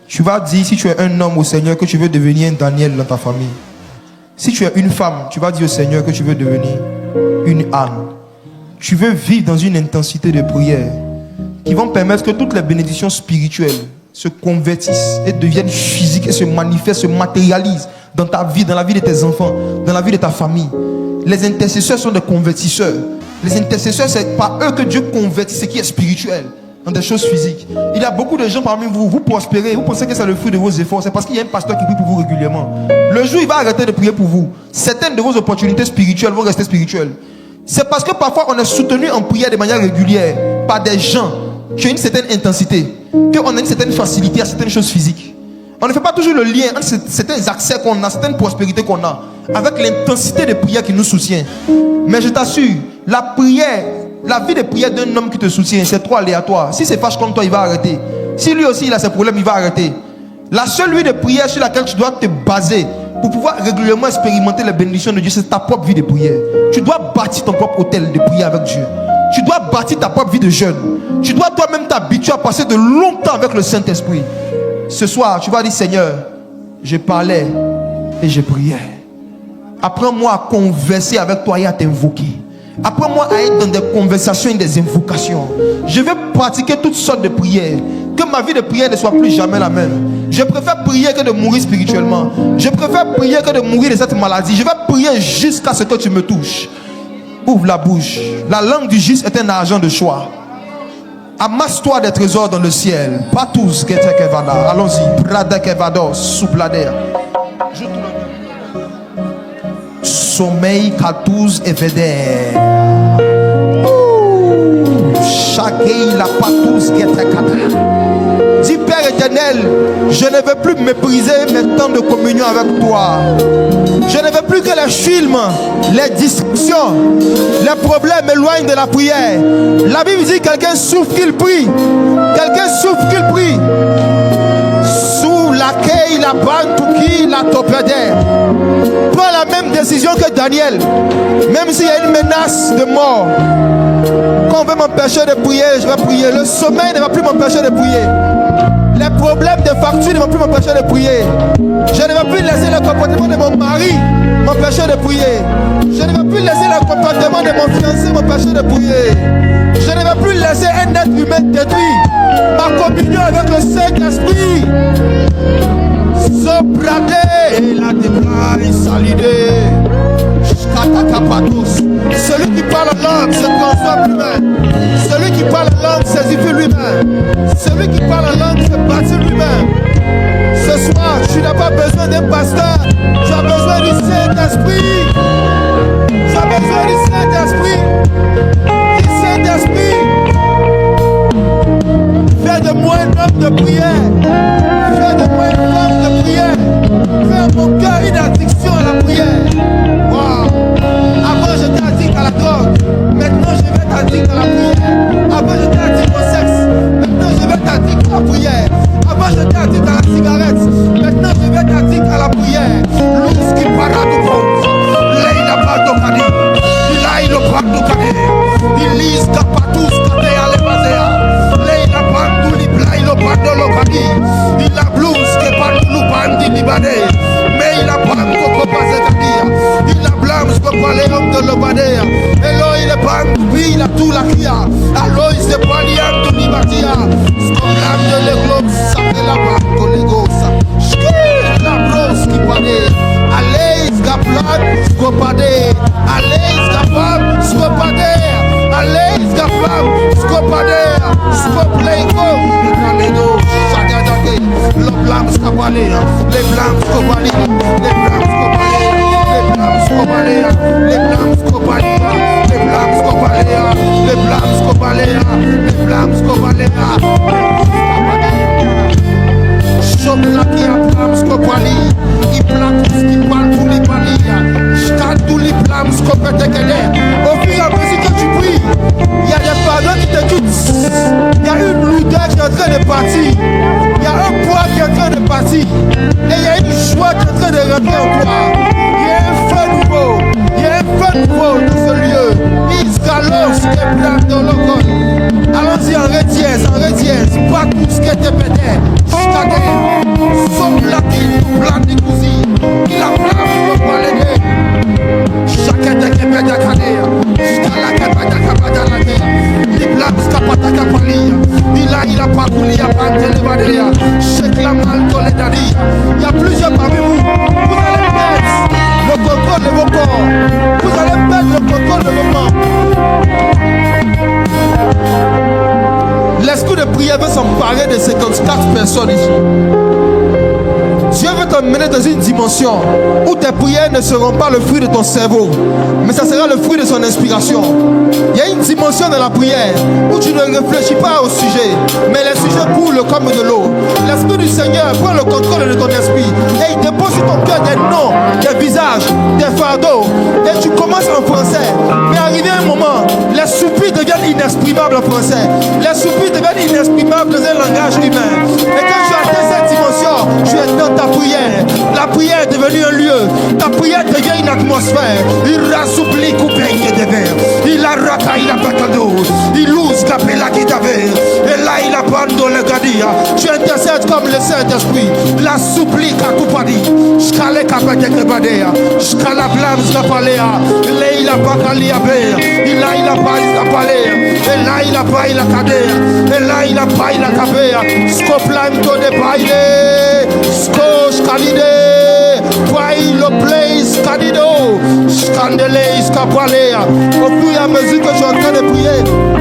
Tu vas dire, si tu es un homme au Seigneur, que tu veux devenir un Daniel dans ta famille. Si tu es une femme, tu vas dire au Seigneur que tu veux devenir une Anne. Tu veux vivre dans une intensité de prière qui vont permettre que toutes les bénédictions spirituelles se convertissent et deviennent physiques et se manifestent, se matérialisent dans ta vie, dans la vie de tes enfants, dans la vie de ta famille. Les intercesseurs sont des convertisseurs. Les intercesseurs, c'est par eux que Dieu convertit ce qui est spirituel dans des choses physiques. Il y a beaucoup de gens parmi vous, vous prospérez, vous pensez que c'est le fruit de vos efforts, c'est parce qu'il y a un pasteur qui prie pour vous régulièrement. Le jour où il va arrêter de prier pour vous, certaines de vos opportunités spirituelles vont rester spirituelles. C'est parce que parfois on est soutenu en prière de manière régulière par des gens qui ont une certaine intensité, qu'on a une certaine facilité à certaines choses physiques. On ne fait pas toujours le lien entre certains accès qu'on a, certaines prospérités qu'on a, avec l'intensité de prière qui nous soutient. Mais je t'assure, la prière, la vie de prière d'un homme qui te soutient, c'est trop aléatoire. Si c'est fâche comme toi, il va arrêter. Si lui aussi il a ses problèmes, il va arrêter. La seule vie de prière sur laquelle tu dois te baser pour pouvoir régulièrement expérimenter les bénédictions de Dieu, c'est ta propre vie de prière. Tu dois bâtir ton propre hôtel de prière avec Dieu. Tu dois bâtir ta propre vie de jeûne. Tu dois toi-même t'habituer à passer de longtemps avec le Saint-Esprit. Ce soir, tu vas dire, Seigneur, je parlais et je priais. Apprends-moi à converser avec toi et à t'invoquer. Apprends-moi à être dans des conversations et des invocations. Je vais pratiquer toutes sortes de prières. Que ma vie de prière ne soit plus jamais la même. Je préfère prier que de mourir spirituellement. Je préfère prier que de mourir de cette maladie. Je vais prier jusqu'à ce que tu me touches. Ouvre la bouche. La langue du juste est un argent de choix. Amasse-toi des trésors dans le ciel. Pas tous que t'es. Allons-y. Pradekevados, souplader. Sommeil, Katouz et Védère. Chagui, la Patouz, Getekata. Dis Père éternel, je ne veux plus mépriser mes temps de communion avec toi. Je ne veux plus que les films, les distractions, les problèmes m'éloignent de la prière. La Bible dit quelqu'un souffre qu'il prie. Quelqu'un souffre qu'il prie. Sous laquelle la bantouki la topédère. Prends la même décision que Daniel. Même s'il y a une menace de mort. Quand on veut m'empêcher de prier, je vais prier. Le sommeil ne va plus m'empêcher de prier. Les problèmes de facture ne vont plus m'empêcher de prier. Je ne vais plus laisser le comportement de mon mari m'empêcher de prier. Je ne vais plus laisser le comportement de mon fiancé m'empêcher de prier. Je ne vais plus laisser un être humain détruire ma communion avec le Saint-Esprit. Sobrade et la déplaie salidée. Celui qui parle en langue se transforme lui-même. Celui qui parle en langue saisifie lui-même. Celui qui parle en langue se bâtit lui-même. Ce soir, tu n'as pas besoin d'un pasteur. Tu as besoin du Saint-Esprit. Tu as besoin du Saint-Esprit. Du Saint-Esprit. Fais de moi un homme de prière. Fais de moi une femme de prière. Fais à mon cœur une addiction à la prière. Wow. Avant, j'étais addict à la drogue. Maintenant, je vais être addict à la prière. Avant, j'étais addict au sexe. Maintenant, je vais être addict à la prière. Avant, j'étais addict à la cigarette. Maintenant, je vais être addict à la prière. Lorsqu'il parle de bronze, Leila Badokani, Ilaïlo Badokani, Ilis Kapatus Katea Lebazea, Leila Banduli Blailo Badolokani, Ila Blues Kepandulu Bandi Libane, Meila Banko Kopazekania, Ila Blams Kopaleum de Lobadea, Eloi le Bambi, la Toulakia, Alois de Palian de Libatia, Scoplam de l'Eglobe, Sapela Banko Legosa, la Bros qui padait, Aleis Gaplan, Scopade, Aleis Gapam, Scopade, Aleis Gapam, Scopade, Scopleico, Caledo, Chagadake, le Blanc Scopale, les Blancs Scopale, les Blancs Scopale, les Blancs Scopale, les Blancs Scopale, les Blancs Scopale, les Blancs Scopale, les Blancs Scopale, Choplaki a plams kopali, I plakus qui parle pour les palia, J't'ad tous les plams kopetekele. Au fur et à mesure que tu pries, il y a des pardons qui t'écoutent. Il y a une lourdeur qui est en train de partir. Il y a un poids qui est en train de partir. Et il y a une joie qui est en train de rentrer en toi. Il y a un feu nouveau. Il y a un feu nouveau dans ce lieu. Iskalos qui est plein dans le corps. Allons-y en ré dièse, pas tout ce qui était pété. J't'adé, soplaki, blandi kouzi, il a plein de palais. Chacun de qui pète à canea, j't'ala kapata kapata la guerre. Les blabs kapata kapalia, il a pas coulé à pantel vadea. Chèque la mal tolédani. Il y a plusieurs parmi vous. Vous allez mettre le contrôle de vos corps. Vous allez mettre le contrôle de vos mains. L'esprit de prière veut s'emparer de 54 personnes ici. Dieu veut t'emmener dans une dimension où tes prières ne seront pas le fruit de ton cerveau, mais ça sera le fruit de son inspiration. Il y a une dimension de la prière où tu ne réfléchis pas au sujet, mais les sujets coulent comme de l'eau. L'Esprit du Seigneur prend le contrôle de ton esprit et il dépose sur ton cœur des noms, des visages, des fardeaux. Et tu commences en français, mais arrivé un moment, les soupirs deviennent inexprimables en français. Les soupirs deviennent inexprimables dans un langage humain. Et quand tu atteins cette dimension, tu es dans ta prière. La prière est devenue un lieu. Ta prière devient une atmosphère. Il rassouplit coupé de verre. Il a rata, il a batado. Il louse la pela qui t'avait. Et là il abandonne le gadia. Tu intercèdes comme le Saint-Esprit. La souplique à Kupadi. J'calais capete que badea. J'cala blâme scapalea. Là il a bakalia ber. Il a pas il a palea. Et là il a pas il a cadea. Et là il a pas il a cabea. Scoplam to de baile. Scos calide. Why le place cadido. Scandele scapalea. Au fur et à mesure que je suis en train de prier,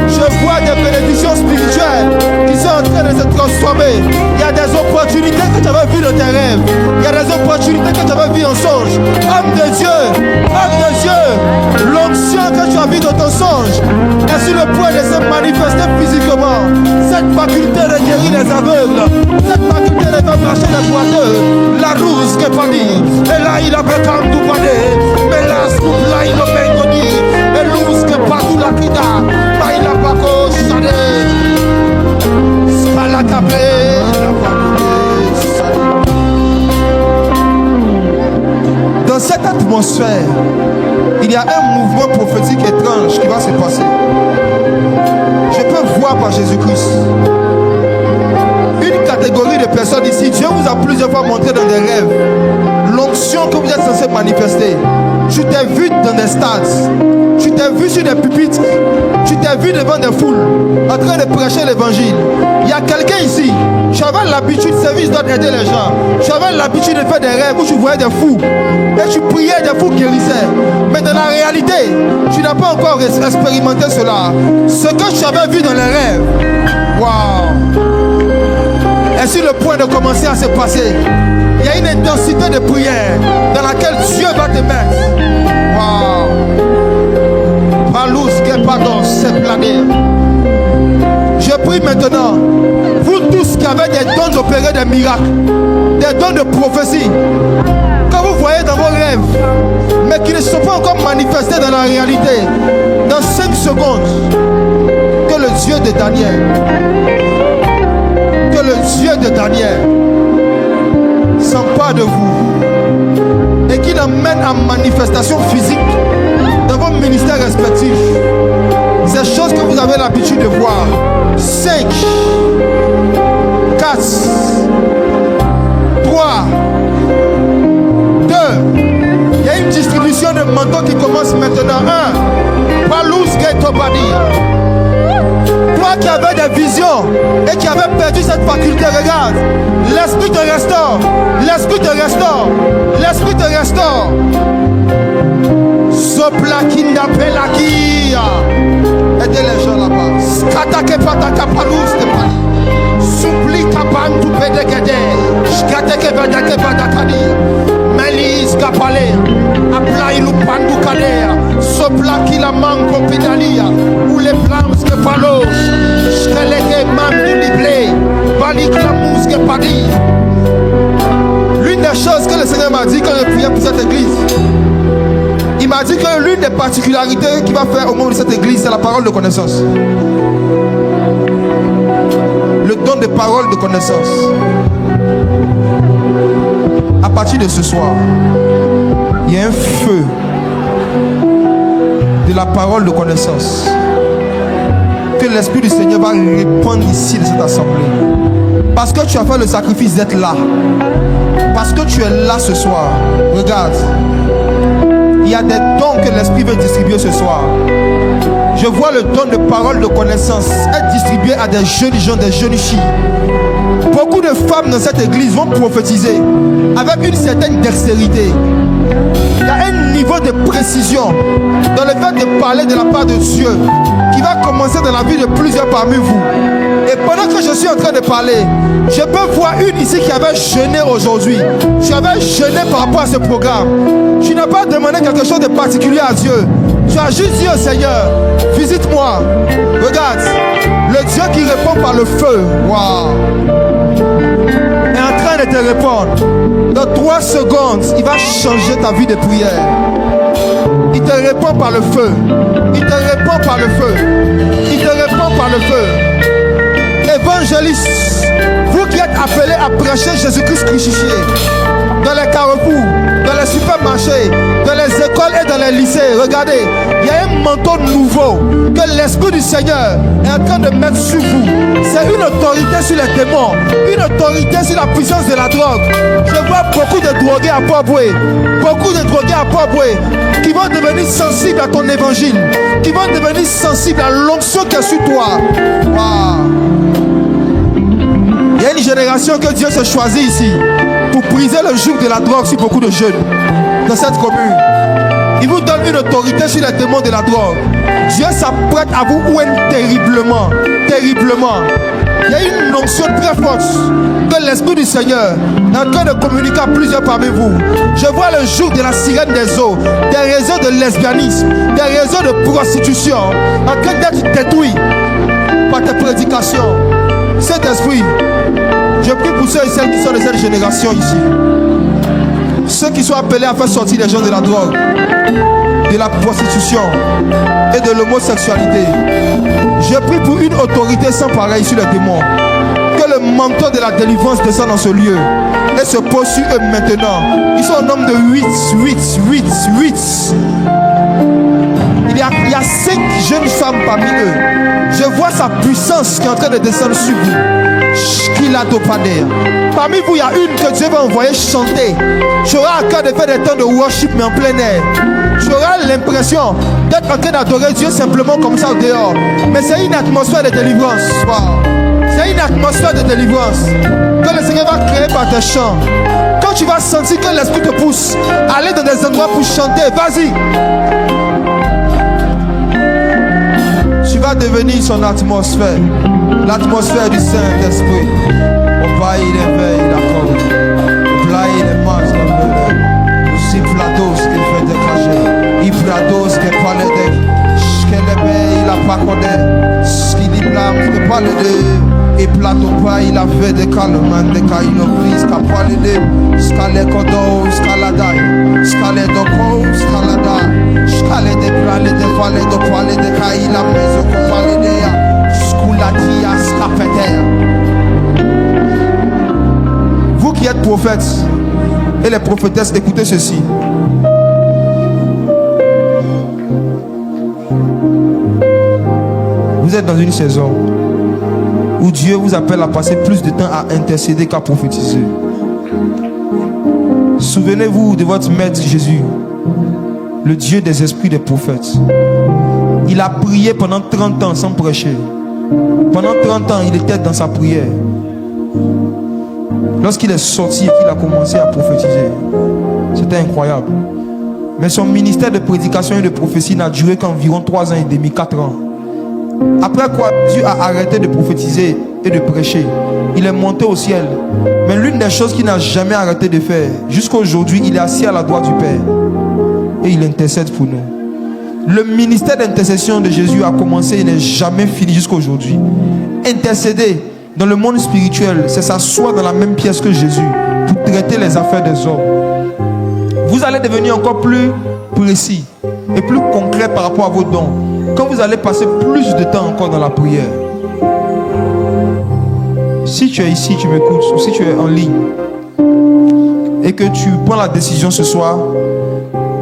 je vois des bénédictions spirituelles qui sont en train de se transformer. Il y a des opportunités que tu avais vues dans tes rêves. Il y a des opportunités que tu avais vues en songe. Homme de Dieu, l'onction que tu as vue dans ton songe est sur le point de se manifester physiquement. Cette faculté de guérir les aveugles, cette faculté de faire marcher les boiteux, la rousse qui est pas dit. Et là il a become tout pané. Mais là, là il a bengoni. Et l'ours qui est partout la kita. Là il a pas coché. C'est la capée. Dans cette atmosphère, il y a un mouvement prophétique étrange qui va se passer. Je peux voir par Jésus-Christ une catégorie de personnes ici. Dieu vous a plusieurs fois montré dans des rêves l'onction que vous êtes censé manifester. Tu t'es vu dans des stades, tu t'es vu sur des pupitres, tu t'es vu devant des foules en train de prêcher l'évangile. Il y a quelqu'un ici, tu avais l'habitude, service doit aider les gens. Tu avais l'habitude de faire des rêves où tu voyais des fous et tu priais, des fous guérissaient. Mais dans la réalité, tu n'as pas encore expérimenté cela. Ce que tu avais vu dans les rêves, waouh, est sur le point de commencer à se passer. Il y a une intensité de prière dans laquelle Dieu va te mettre. Waouh. Palus que pardon, c'est plané. Je prie maintenant, vous tous qui avez des dons d'opérer des miracles, des dons de prophétie, que vous voyez dans vos rêves, mais qui ne sont pas encore manifestés dans la réalité, dans 5 secondes, que le Dieu de Daniel, s'empare de vous et qu'il emmène en manifestation physique dans vos ministères respectifs ces choses que vous avez l'habitude de voir. 5, 4, 3, 2. Il y a une distribution de manteaux qui commence maintenant. 1. Palus Getobadi. Toi qui avais des visions et qui avais perdu cette faculté, regarde. L'esprit te restaure. L'esprit te restaure. L'esprit te restaure. Sopla kinda pelakia. Aidez les gens là-bas. Skatake pataka palus te pali. Soupli kapan tu pedekede. Skatake pedeke pedakadi. Melis kapale. Apply lupandu kadea. Sopla kila manko pedalia. Ou les plans que palos. Skeleke mam du liblé. Balik la mousse que padi. L'une des choses que le Seigneur m'a dit quand je priais pour cette église, il m'a dit que l'une des particularités qu'il va faire au monde de cette église, c'est la parole de connaissance. Le don de parole de connaissance. À partir de ce soir, il y a un feu de la parole de connaissance que l'Esprit du Seigneur va répandre ici de cette assemblée. Parce que tu as fait le sacrifice d'être là. Parce que tu es là ce soir. Regarde. Il y a des dons que l'Esprit veut distribuer ce soir. Je vois le don de parole de connaissance être distribué à des jeunes gens, des jeunes filles. Beaucoup de femmes dans cette église vont prophétiser avec une certaine dextérité. Il y a un niveau de précision dans le fait de parler de la part de Dieu qui va commencer dans la vie de plusieurs parmi vous. Et pendant que je suis en train de parler, je peux voir une ici qui avait jeûné aujourd'hui. Tu avais jeûné par rapport à ce programme. Tu n'as pas demandé quelque chose de particulier à Dieu. Tu as juste dit au Seigneur, visite-moi. Regarde, le Dieu qui répond par le feu. Waouh. Est en train de te répondre. Dans 3 secondes, il va changer ta vie de prière. Il te répond par le feu. Il te répond par le feu. Il te répond par le feu. Évangélistes, vous qui êtes appelés à prêcher Jésus-Christ crucifié dans les carrefours, dans les supermarchés, dans les écoles et dans les lycées, regardez, il y a un manteau nouveau que l'Esprit du Seigneur est en train de mettre sur vous. C'est une autorité sur les démons, une autorité sur la puissance de la drogue. Je vois beaucoup de drogués à Port-Boué, beaucoup de drogués à Port-Boué qui vont devenir sensibles à ton évangile, qui vont devenir sensibles à l'onction qui est sur toi. Wow. Il y a une génération que Dieu s'est choisi ici pour briser le joug de la drogue sur beaucoup de jeunes dans cette commune. Il vous donne une autorité sur les démons de la drogue. Dieu s'apprête à vous oindre terriblement, terriblement. Il y a une onction très forte que l'Esprit du Seigneur est en train de communiquer à plusieurs parmi vous. Je vois le jour de la sirène des eaux, des réseaux de lesbianisme, des réseaux de prostitution en train d'être détruits par tes prédications. Cet esprit, je prie pour ceux et celles qui sont de cette génération ici. Ceux qui sont appelés à faire sortir les gens de la drogue, de la prostitution et de l'homosexualité. Je prie pour une autorité sans pareil sur les démons. Que le manteau de la délivrance descende dans ce lieu et se pose sur eux maintenant. Ils sont au nombre de 8. Il y a 5 jeunes femmes parmi eux. Je vois sa puissance qui est en train de descendre sur vous. Parmi vous, il y a une que Dieu va envoyer chanter. Tu auras à cœur de faire des temps de worship, mais en plein air. Tu auras l'impression d'être en train d'adorer Dieu simplement comme ça au dehors. Mais c'est une atmosphère de délivrance. Wow. C'est une atmosphère de délivrance que le Seigneur va créer par tes chants. Quand tu vas sentir que l'Esprit te pousse, aller dans des endroits pour chanter, vas-y. Tu vas devenir son atmosphère, l'atmosphère du Saint-Esprit. Pai de veille la cause. Play de mas de veille. Si plados que fait de cachet. I plados que parle de. Qu'elle veille la pacode. Qu'il y blâme que parle de. Et plateau pas il a fait de calman de caïno prise qu'a parlé de. Scalé codo, scaladai. Scalé de co, scaladai. Scalé de prale de vale de poale de caï la maison qu'on parle de. Sculatia scapéter. Vous qui êtes prophètes et les prophétesses, écoutez ceci. Vous êtes dans une saison où Dieu vous appelle à passer plus de temps à intercéder qu'à prophétiser. Souvenez-vous de votre maître Jésus, le Dieu des esprits des prophètes. Il a prié pendant 30 ans sans prêcher. Pendant 30 ans, il était dans sa prière. Lorsqu'il est sorti et qu'il a commencé à prophétiser, c'était incroyable. Mais son ministère de prédication et de prophétie n'a duré qu'environ 3 ans et demi, 4 ans. Après quoi, Dieu a arrêté de prophétiser et de prêcher. Il est monté au ciel. Mais l'une des choses qu'il n'a jamais arrêté de faire, jusqu'à aujourd'hui, il est assis à la droite du Père. Et il intercède pour nous. Le ministère d'intercession de Jésus a commencé et n'est jamais fini jusqu'à aujourd'hui. Intercéder dans le monde spirituel, c'est s'asseoir dans la même pièce que Jésus pour traiter les affaires des hommes. Vous allez devenir encore plus précis et plus concret par rapport à vos dons quand vous allez passer plus de temps encore dans la prière. Si tu es ici, tu m'écoutes, ou si tu es en ligne et que tu prends la décision ce soir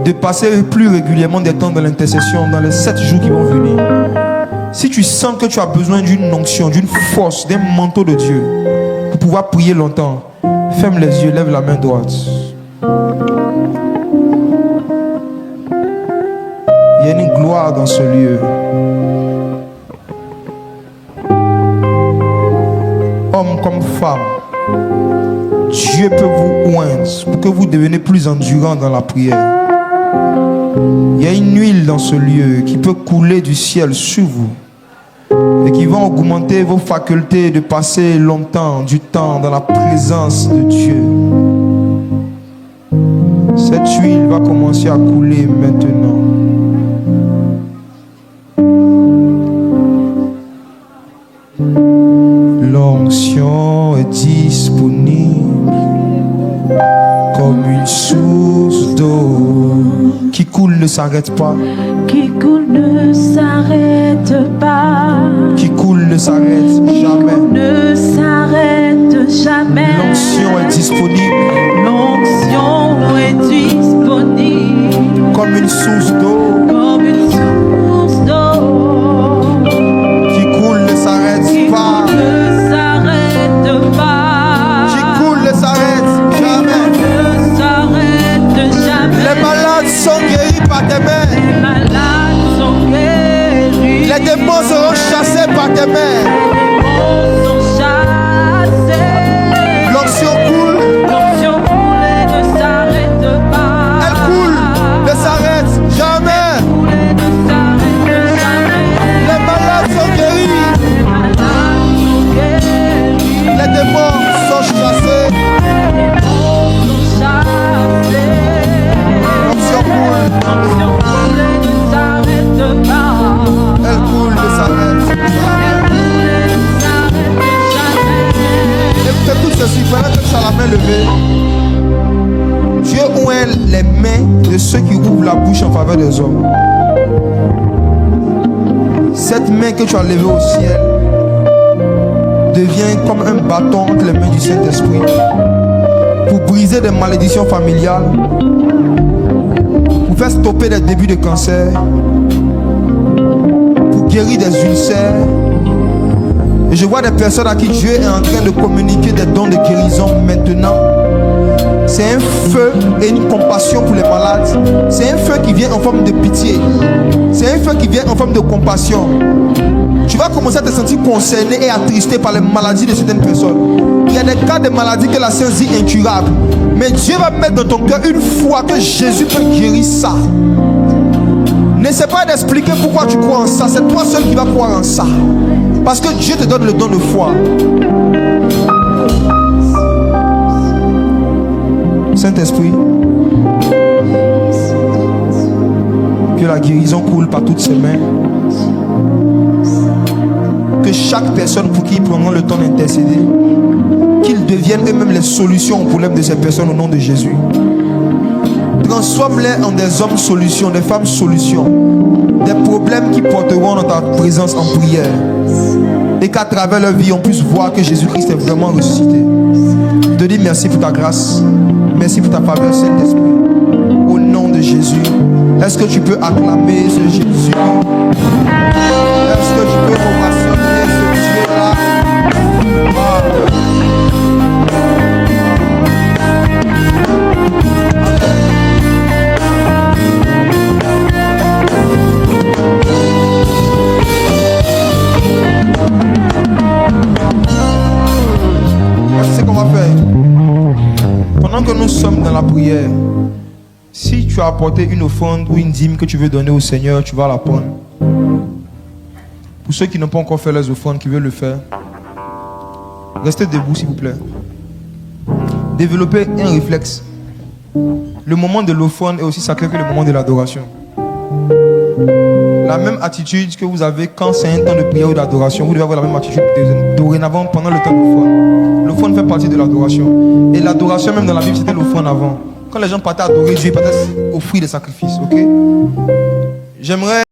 de passer plus régulièrement des temps dans l'intercession dans les 7 jours qui vont venir, si tu sens que tu as besoin d'une onction, d'une force, d'un manteau de Dieu pour pouvoir prier longtemps, ferme les yeux, lève la main droite. Il y a une gloire dans ce lieu. Homme comme femme, Dieu peut vous oindre pour que vous deveniez plus endurant dans la prière. Il y a une huile dans ce lieu qui peut couler du ciel sur vous et qui va augmenter vos facultés de passer longtemps du temps dans la présence de Dieu. Cette huile va commencer à couler maintenant. L'onction est disponible comme une source d'eau qui coule ne s'arrête pas. Qui coule ne s'arrête pas. Qui coule ne s'arrête jamais. Ne s'arrête jamais. L'onction est disponible. L'onction est disponible comme une source d'eau. comme une source d'eau Qui coule ne s'arrête pas. ne s'arrête pas. Qui coule ne s'arrête jamais. Ne s'arrête jamais. Les malades sont guéris par tes mains. Les malades sont guéris. Les démons seront chassés par tes mains. Les démons sont chassés. L'onction coule. L'onction coule et ne s'arrête pas. Elle coule, ne s'arrête jamais. Coule et ne s'arrête jamais. Les malades sont guéris. Les malades sont guéris. Les démons sont chassés. Les démons sont chassés. L'onction coule. L'onction coule et ne s'arrête pas. Elle coule, ne s'arrête Elle jamais. coule et ne s'arrête jamais. Écoutez tout ceci, pendant que tu as la main levée, Dieu oint les mains de ceux qui ouvrent la bouche en faveur des hommes. Cette main que tu as levée au ciel devient comme un bâton entre les mains du Saint-Esprit pour briser des malédictions familiales, pour faire stopper les débuts de cancer, pour guérir des ulcères. Et je vois des personnes à qui Dieu est en train de communiquer des dons de guérison maintenant. C'est un feu et une compassion pour les malades. C'est un feu qui vient en forme de pitié. C'est un feu qui vient en forme de compassion. Tu vas commencer à te sentir concerné et attristé par les maladies de certaines personnes. Il y a des cas de maladies que la science dit incurables. Mais Dieu va mettre dans ton cœur une foi que Jésus peut guérir ça. N'essaie pas d'expliquer pourquoi tu crois en ça. C'est toi seul qui vas croire en ça. Parce que Dieu te donne le don de foi. Saint-Esprit, que la guérison coule par toutes ses mains. Que chaque personne pour qui ils prendront le temps d'intercéder, qu'ils deviennent eux-mêmes les solutions aux problèmes de ces personnes au nom de Jésus. Transforme-les en des hommes solutions, des femmes solutions, des problèmes qui porteront dans ta présence en prière. Et qu'à travers leur vie, on puisse voir que Jésus-Christ est vraiment ressuscité. Je te dis merci pour ta grâce. Merci pour ta faveur, Saint-Esprit. Au nom de Jésus. Est-ce que tu peux acclamer ce Jésus? Est-ce que tu peux ovationner ce Dieu-là? C'est ce qu'on va faire. Pendant que nous sommes dans la prière, si tu as apporté une offrande ou une dîme que tu veux donner au Seigneur, tu vas la prendre. Pour ceux qui n'ont pas encore fait leurs offrandes, qui veulent le faire, restez debout s'il vous plaît. Développez un réflexe. Le moment de l'offrande est aussi sacré que le moment de l'adoration. La même attitude que vous avez quand c'est un temps de prière ou d'adoration, vous devez avoir la même attitude dorénavant pendant le temps de l'offrande. L'offrande fait partie de l'adoration. Et l'adoration, même dans la Bible, c'était l'offrande avant. Quand les gens partaient adorer Dieu, ils partaient offrir des sacrifices. Ok? J'aimerais